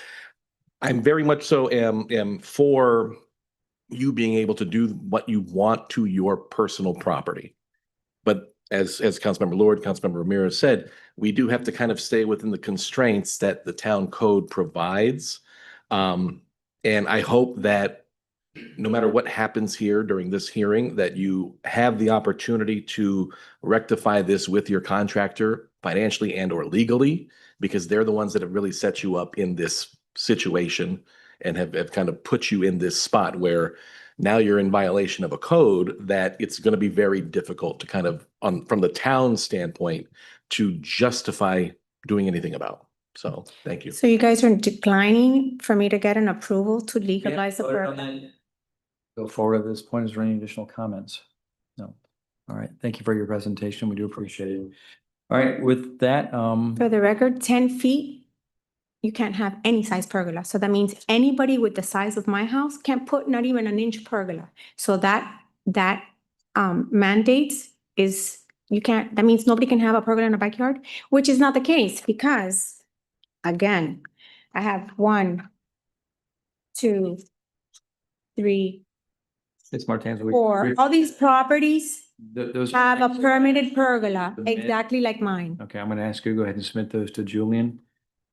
I'm very much so am for you being able to do what you want to your personal property. But as Councilmember Lord, Councilmember Ramirez said, we do have to kind of stay within the constraints that the town code provides. And I hope that no matter what happens here during this hearing, that you have the opportunity to rectify this with your contractor financially and or legally, because they're the ones that have really set you up in this situation and have kind of put you in this spot where now you're in violation of a code that it's going to be very difficult to kind of, from the town standpoint, to justify doing anything about. So, thank you. So you guys are declining for me to get an approval to legalize the pergola? Go forward at this point. Is there any additional comments? No. All right. Thank you for your presentation. We do appreciate it. All right. With that, For the record, 10 feet, you can't have any size pergola. So that means anybody with the size of my house can't put not even an inch pergola. So that mandates is you can't, that means nobody can have a pergola in a backyard, which is not the case because, again, I have 1, 2, 3, it's Martinez. 4. All these properties Those have a permitted pergola, The min- exactly like mine. Okay, I'm going to ask you to go ahead and submit those to Julian.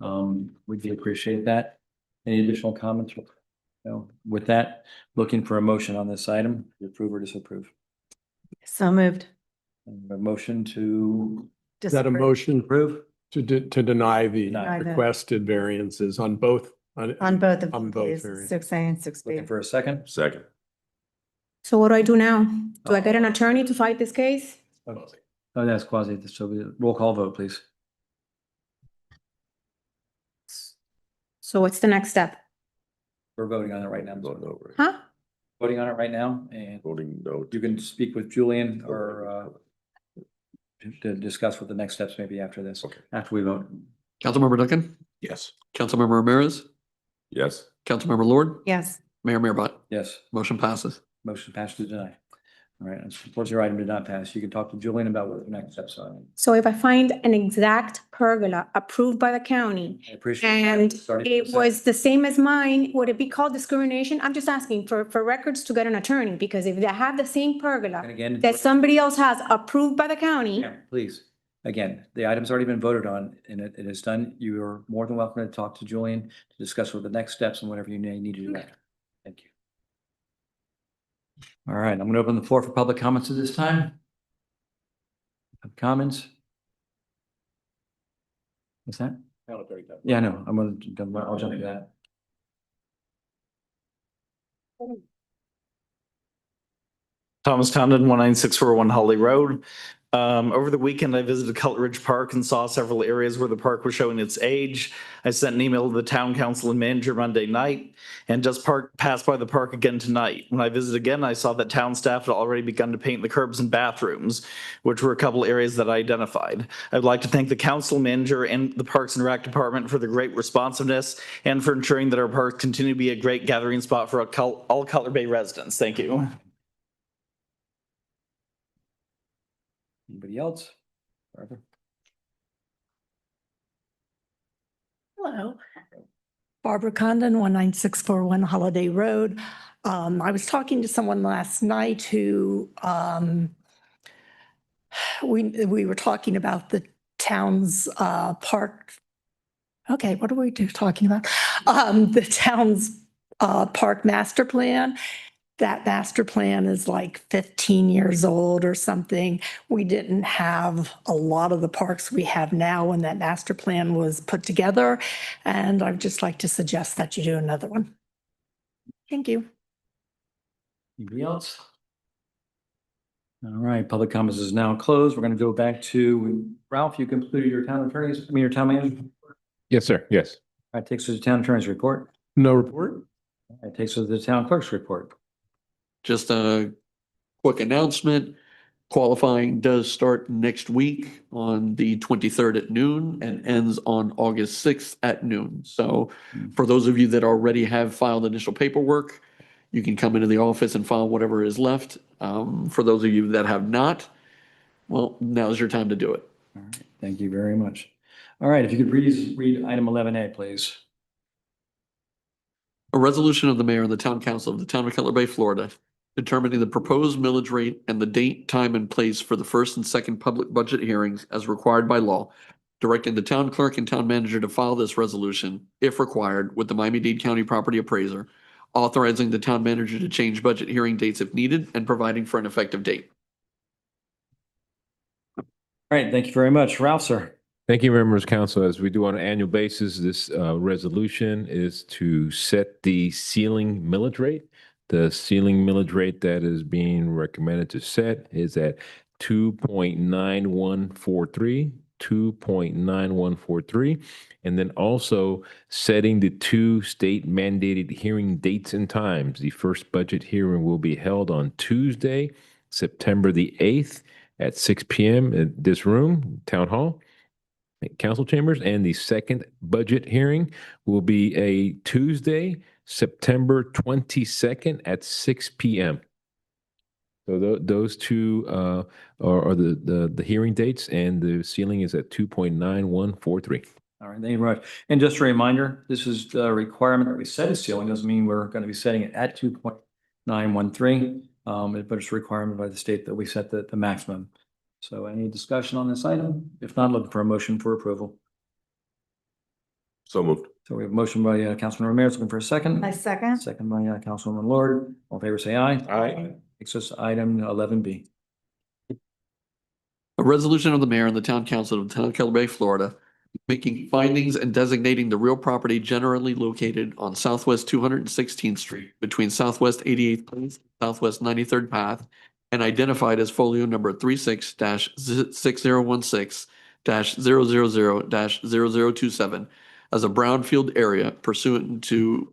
We do appreciate that. Any additional comments? No. With that, looking for a motion on this item, approve or disapprove. So moved. A motion to Is that a motion approve? to deny the Deny the- requested variances on both? On both of On both these, variants. 6A and 6B. Looking for a second? Second. So what do I do now? Do I get an attorney to fight this case? Oh, that's Quasi. So roll call vote, please. So what's the next step? We're voting on it right now. Vote no, right? Huh? Voting on it right now, and Voting no. you can speak with Julian or to discuss what the next steps may be after this. Okay. After we vote. Councilmember Duncan, Yes. Councilmember Ramirez, Yes. Councilmember Lord, Yes. Mayor Marbot. Yes, Motion passes. motion passed to deny. All right, suppose your item did not pass. You can talk to Julian about what the next steps are. So if I find an exact pergola approved by the county I appreciate. and Starting it from the was the same as mine, would it be called discrimination? I'm just asking for records to get an attorney, because if they have the same And pergola again, that somebody else has approved by the county, yeah, please, again, the item's already been voted on and it is done. You are more than welcome to talk to Julian to discuss what the next steps and whatever you may need to do after. Thank you. All right, I'm going to open the floor for public comments at this time. Comments? What's that? Yeah, no, I'm I'll jump to that. Thomas Condon, 19641 Holly Road. Over the weekend, I visited Cutler Ridge Park and saw several areas where the park was showing its age. I sent an email to the town council and manager Monday night and just passed by the park again tonight. When I visited again, I saw that town staff had already begun to paint the curbs and bathrooms, which were a couple areas that I identified. I'd like to thank the council manager and the Parks and Rec Department for the great responsiveness and for ensuring that our parks continue to be a great gathering spot for all Cutler Bay residents. Thank you. Anybody else? Barbara? Hello. Barbara Condon, 19641 Holiday Road. I was talking to someone last night who we were talking about the town's park. Okay, what are we talking about? The town's park master plan. That master plan is like 15 years old or something. We didn't have a lot of the parks we have now when that master plan was put together. And I'd just like to suggest that you do another one. Thank you. Anybody else? All right, public comments is now closed. We're going to go back to Ralph. You completed your town attorney's, your town manager. Yes, sir. Yes. All right, takes us to the town attorney's report. No report. All right, takes us to the town clerk's report. Just a quick announcement. Qualifying does start next week on the 23rd at noon and ends on August 6th at noon. So for those of you that already have filed initial paperwork, you can come into the office and file whatever is left. For those of you that have not, well, now's your time to do it. All right, thank you very much. All right, if you could read item 11A, please. A resolution of the mayor and the town council of the town of Cutler Bay, Florida, determining the proposed millage rate and the date, time, and place for the first and second public budget hearings as required by law, directing the town clerk and town manager to file this resolution, if required, with the Miami-Dade County property appraiser, authorizing the town manager to change budget hearing dates if needed, and providing for an effective date. All right, thank you very much. Ralph, sir. Thank you, members of council. As we do on an annual basis, this resolution is to set the ceiling millage rate. The ceiling millage rate that is being recommended to set is at 2.9143, 2.9143. And then also setting the two state mandated hearing dates and times. The first budget hearing will be held on Tuesday, September the 8th at 6 p.m. in this room, Town Hall, council chambers. And the second budget hearing will be a Tuesday, September 22nd at 6 p.m. So those two are the hearing dates, and the ceiling is at 2.9143. All right, thank you very much. And just a reminder, this is the requirement that we set a ceiling. Doesn't mean we're going to be setting it at 2.913. But it's a requirement by the state that we set the maximum. So any discussion on this item? If not, looking for a motion for approval. So moved. So we have a motion by Councilman Ramirez, looking for a second. I second. Second by Councilwoman Lord. All in favor, say aye. Aye. Takes us to item 11B. A resolution of the mayor and the town council of the town of Cutler Bay, Florida, making findings and designating the real property generally located on Southwest 216th Street between Southwest 88th Place, Southwest 93rd Path, and identified as folio number 36-6016-000-0027 as a brownfield area pursuant to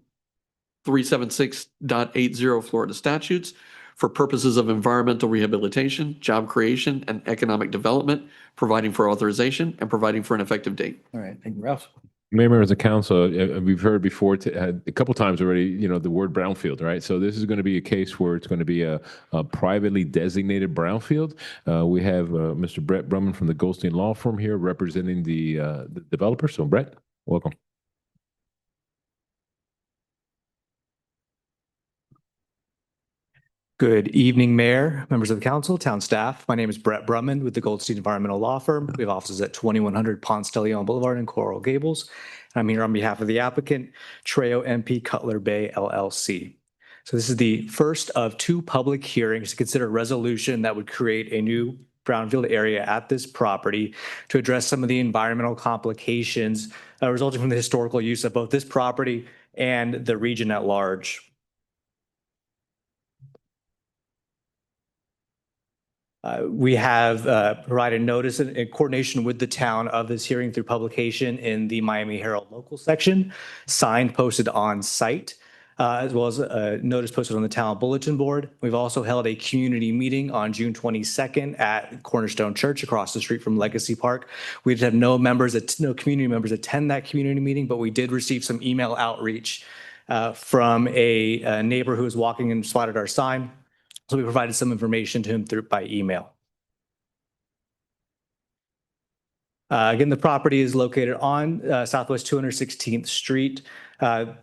376.80 Florida statutes for purposes of environmental rehabilitation, job creation, and economic development, providing for authorization and providing for an effective date. All right, thank you, Ralph. Members of council, we've heard before a couple times already, the word brownfield, right? So this is going to be a case where it's going to be a privately designated brownfield. We have Mr. Brett Brumman from the Goldstein Law Firm here representing the developer. So Brett, welcome. Good evening, Mayor, members of the council, town staff. My name is Brett Brumman with the Goldstein Environmental Law Firm. We have offices at 2100 Ponce de Leon Boulevard in Coral Gables. I'm here on behalf of the applicant, Treo MP Cutler Bay LLC. So this is the first of two public hearings to consider a resolution that would create a new brownfield area at this property to address some of the environmental complications resulting from the historical use of both this property and the region at large. We have provided notice in coordination with the town of this hearing through publication in the Miami Herald local section, signed, posted on site, as well as a notice posted on the town bulletin board. We've also held a community meeting on June 22nd at Cornerstone Church across the street from Legacy Park. We did have no community members attend that community meeting, but we did receive some email outreach from a neighbor who was walking and spotted our sign. So we provided some information to him by email. Again, the property is located on Southwest 216th Street.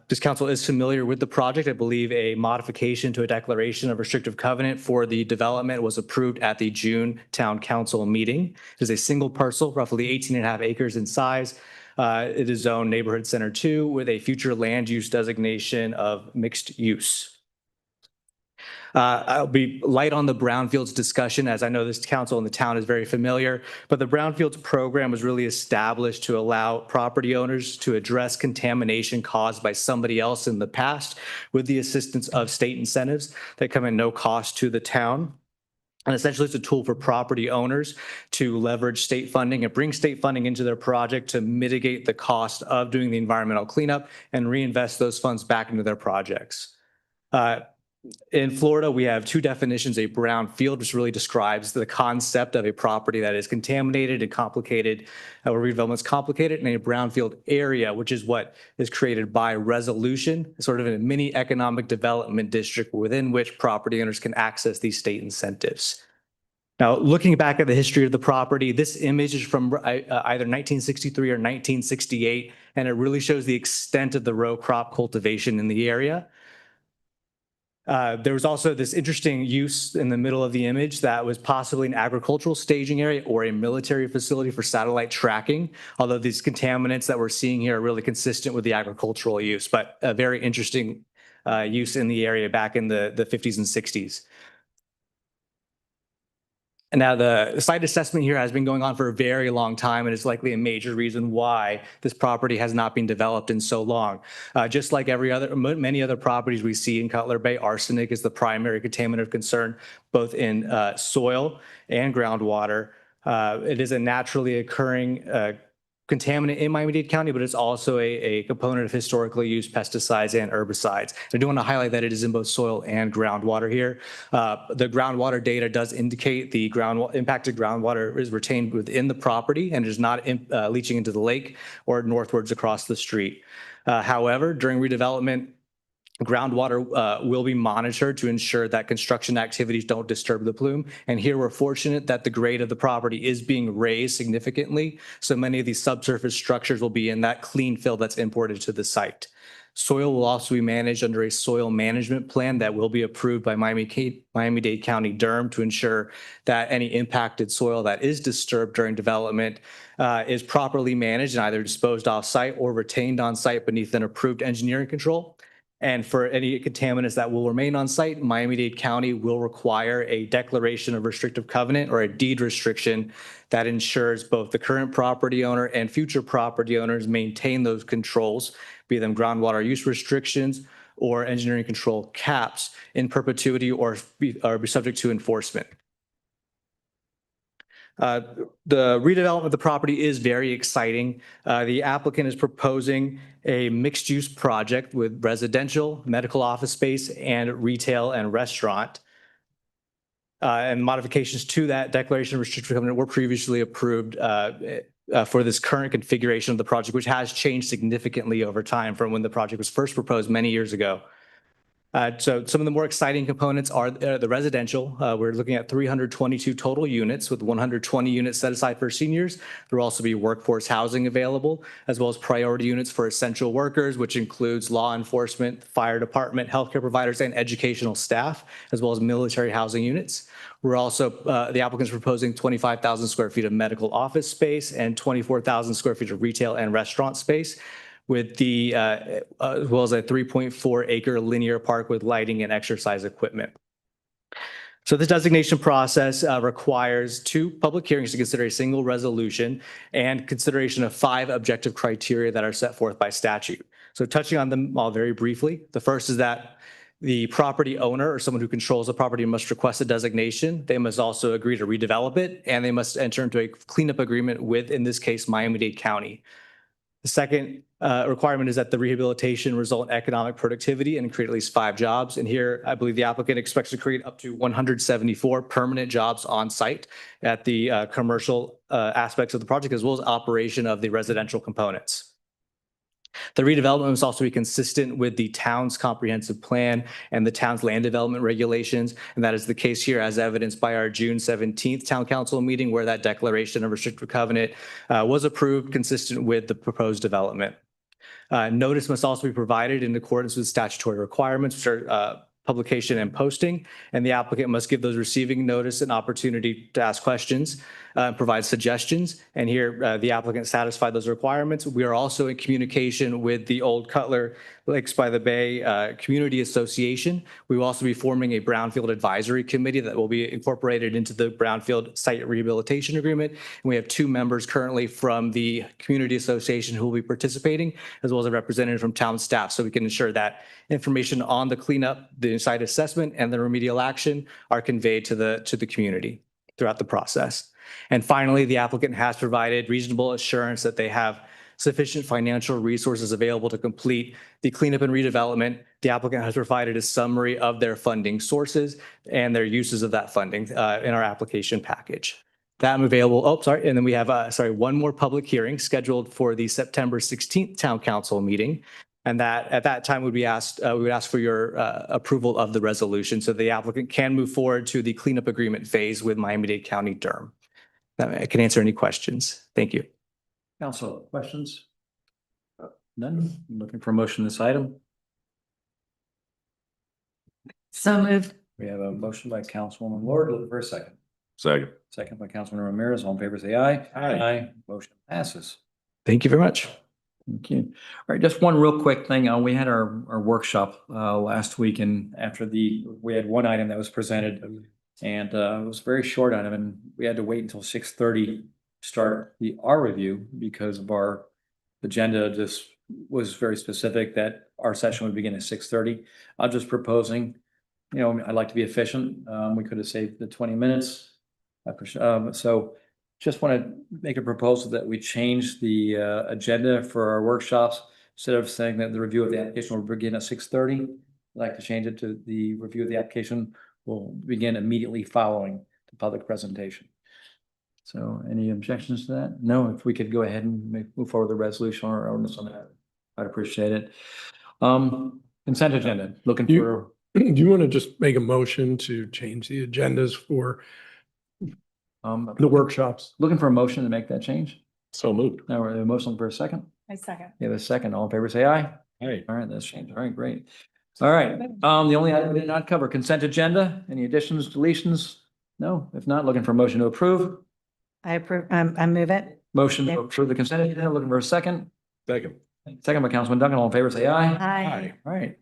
This council is familiar with the project. I believe a modification to a declaration of restrictive covenant for the development was approved at the June town council meeting. It is a single parcel, roughly 18.5 acres in size. It is zoned neighborhood center 2 with a future land use designation of mixed use. I'll be light on the brownfields discussion, as I know this council and the town is very familiar, but the brownfields program was really established to allow property owners to address contamination caused by somebody else in the past with the assistance of state incentives that come at no cost to the town. And essentially, it's a tool for property owners to leverage state funding and bring state funding into their project to mitigate the cost of doing the environmental cleanup and reinvest those funds back into their projects. In Florida, we have two definitions: a brownfield, which really describes the concept of a property that is contaminated and complicated, where redevelopment is complicated, and a brownfield area, which is what is created by resolution, sort of a mini economic development district within which property owners can access these state incentives. Now, looking back at the history of the property, this image is from either 1963 or 1968, and it really shows the extent of the row crop cultivation in the area. There was also this interesting use in the middle of the image that was possibly an agricultural staging area or a military facility for satellite tracking, although these contaminants that we're seeing here are really consistent with the agricultural use, but a very interesting use in the area back in the 50s and 60s. And now the site assessment here has been going on for a very long time and is likely a major reason why this property has not been developed in so long. Just like many other properties we see in Cutler Bay, arsenic is the primary contaminant of concern, both in soil and groundwater. It is a naturally occurring contaminant in Miami-Dade County, but it's also a component of historically used pesticides and herbicides. I do want to highlight that it is in both soil and groundwater here. The groundwater data does indicate the impacted groundwater is retained within the property and is not leaching into the lake or northwards across the street. However, during redevelopment, groundwater will be monitored to ensure that construction activities don't disturb the plume. And here we're fortunate that the grade of the property is being raised significantly. So many of these subsurface structures will be in that clean fill that's imported to the site. Soil will also be managed under a soil management plan that will be approved by Miami-Dade County DERM to ensure that any impacted soil that is disturbed during development is properly managed and either disposed off site or retained on site beneath an approved engineering control. And for any contaminants that will remain on site, Miami-Dade County will require a declaration of restrictive covenant or a deed restriction that ensures both the current property owner and future property owners maintain those controls, be them groundwater use restrictions or engineering control caps in perpetuity or be subject to enforcement. The redevelopment of the property is very exciting. The applicant is proposing a mixed-use project with residential, medical office space, and retail and restaurant. And modifications to that declaration of restricted covenant were previously approved for this current configuration of the project, which has changed significantly over time from when the project was first proposed many years ago. So some of the more exciting components are the residential. We're looking at 322 total units with 120 units set aside for seniors. There will also be workforce housing available, as well as priority units for essential workers, which includes law enforcement, fire department, healthcare providers, and educational staff, as well as military housing units. We're also, the applicant's proposing 25,000 square feet of medical office space and 24,000 square feet of retail and restaurant space, with the, as well as a 3.4 acre linear park with lighting and exercise equipment. So this designation process requires 2 public hearings to consider a single resolution and consideration of 5 objective criteria that are set forth by statute. So touching on them all very briefly, the first is that the property owner or someone who controls the property must request a designation. They must also agree to redevelop it, and they must enter into a cleanup agreement with, in this case, Miami-Dade County. The second requirement is that the rehabilitation result in economic productivity and create at least 5 jobs. And here, I believe the applicant expects to create up to 174 permanent jobs on site at the commercial aspects of the project, as well as operation of the residential components. The redevelopment must also be consistent with the town's comprehensive plan and the town's land development regulations. And that is the case here, as evidenced by our June 17th town council meeting, where that declaration of restrictive covenant was approved consistent with the proposed development. Notice must also be provided in accordance with statutory requirements, which are publication and posting, and the applicant must give those receiving notice an opportunity to ask questions, provide suggestions, and here the applicant satisfied those requirements. We are also in communication with the Old Cutler Lakes by the Bay Community Association. We will also be forming a Brownfield Advisory Committee that will be incorporated into the Brownfield Site Rehabilitation Agreement. And we have 2 members currently from the Community Association who will be participating, as well as a representative from town staff, so we can ensure that information on the cleanup, the site assessment, and the remedial action are conveyed to the community throughout the process. And finally, the applicant has provided reasonable assurance that they have sufficient financial resources available to complete the cleanup and redevelopment. The applicant has provided a summary of their funding sources and their uses of that funding in our application package. That I'm available. Oh, sorry. And then we have, one more public hearing scheduled for the September 16th Town Council meeting. And that at that time we would ask for your approval of the resolution so the applicant can move forward to the cleanup agreement phase with Miami-Dade County Durham. I can answer any questions. Thank you. Council, questions? None? Looking for a motion on this item? So moved. We have a motion by Councilwoman Lord. Looking for a second. Second. Second by Councilman Ramirez. All in favor, say aye. Aye. Motion passes. Thank you very much. Thank you. All right, just one real quick thing. We had our workshop last week, and after we had one item that was presented, and it was a very short item, and we had to wait until 6:30 to start our review because of our agenda just was very specific that our session would begin at 6:30. I'm just proposing, I'd like to be efficient. We could have saved the 20 minutes. So just want to make a proposal that we change the agenda for our workshops. Instead of saying that the review of the application will begin at 6:30, I'd like to change it to the review of the application will begin immediately following the public presentation. So any objections to that? No, if we could go ahead and move forward with the resolution or ordinance on that, I'd appreciate it. Consent agenda, looking for. Do you want to just make a motion to change the agendas for the workshops? Looking for a motion to make that change? So moved. Now we're a motion for a second? I second. Yeah, the second. All in favor, say aye. Aye. All right, that's changed. All right, great. All right, the only item we did not cover, consent agenda. Any additions, deletions? No, if not, looking for a motion to approve. I approve, I move it. Motion to approve the consent agenda, looking for a second. Second. Second by Councilman Duncan. All in favor, say aye. Aye. All right.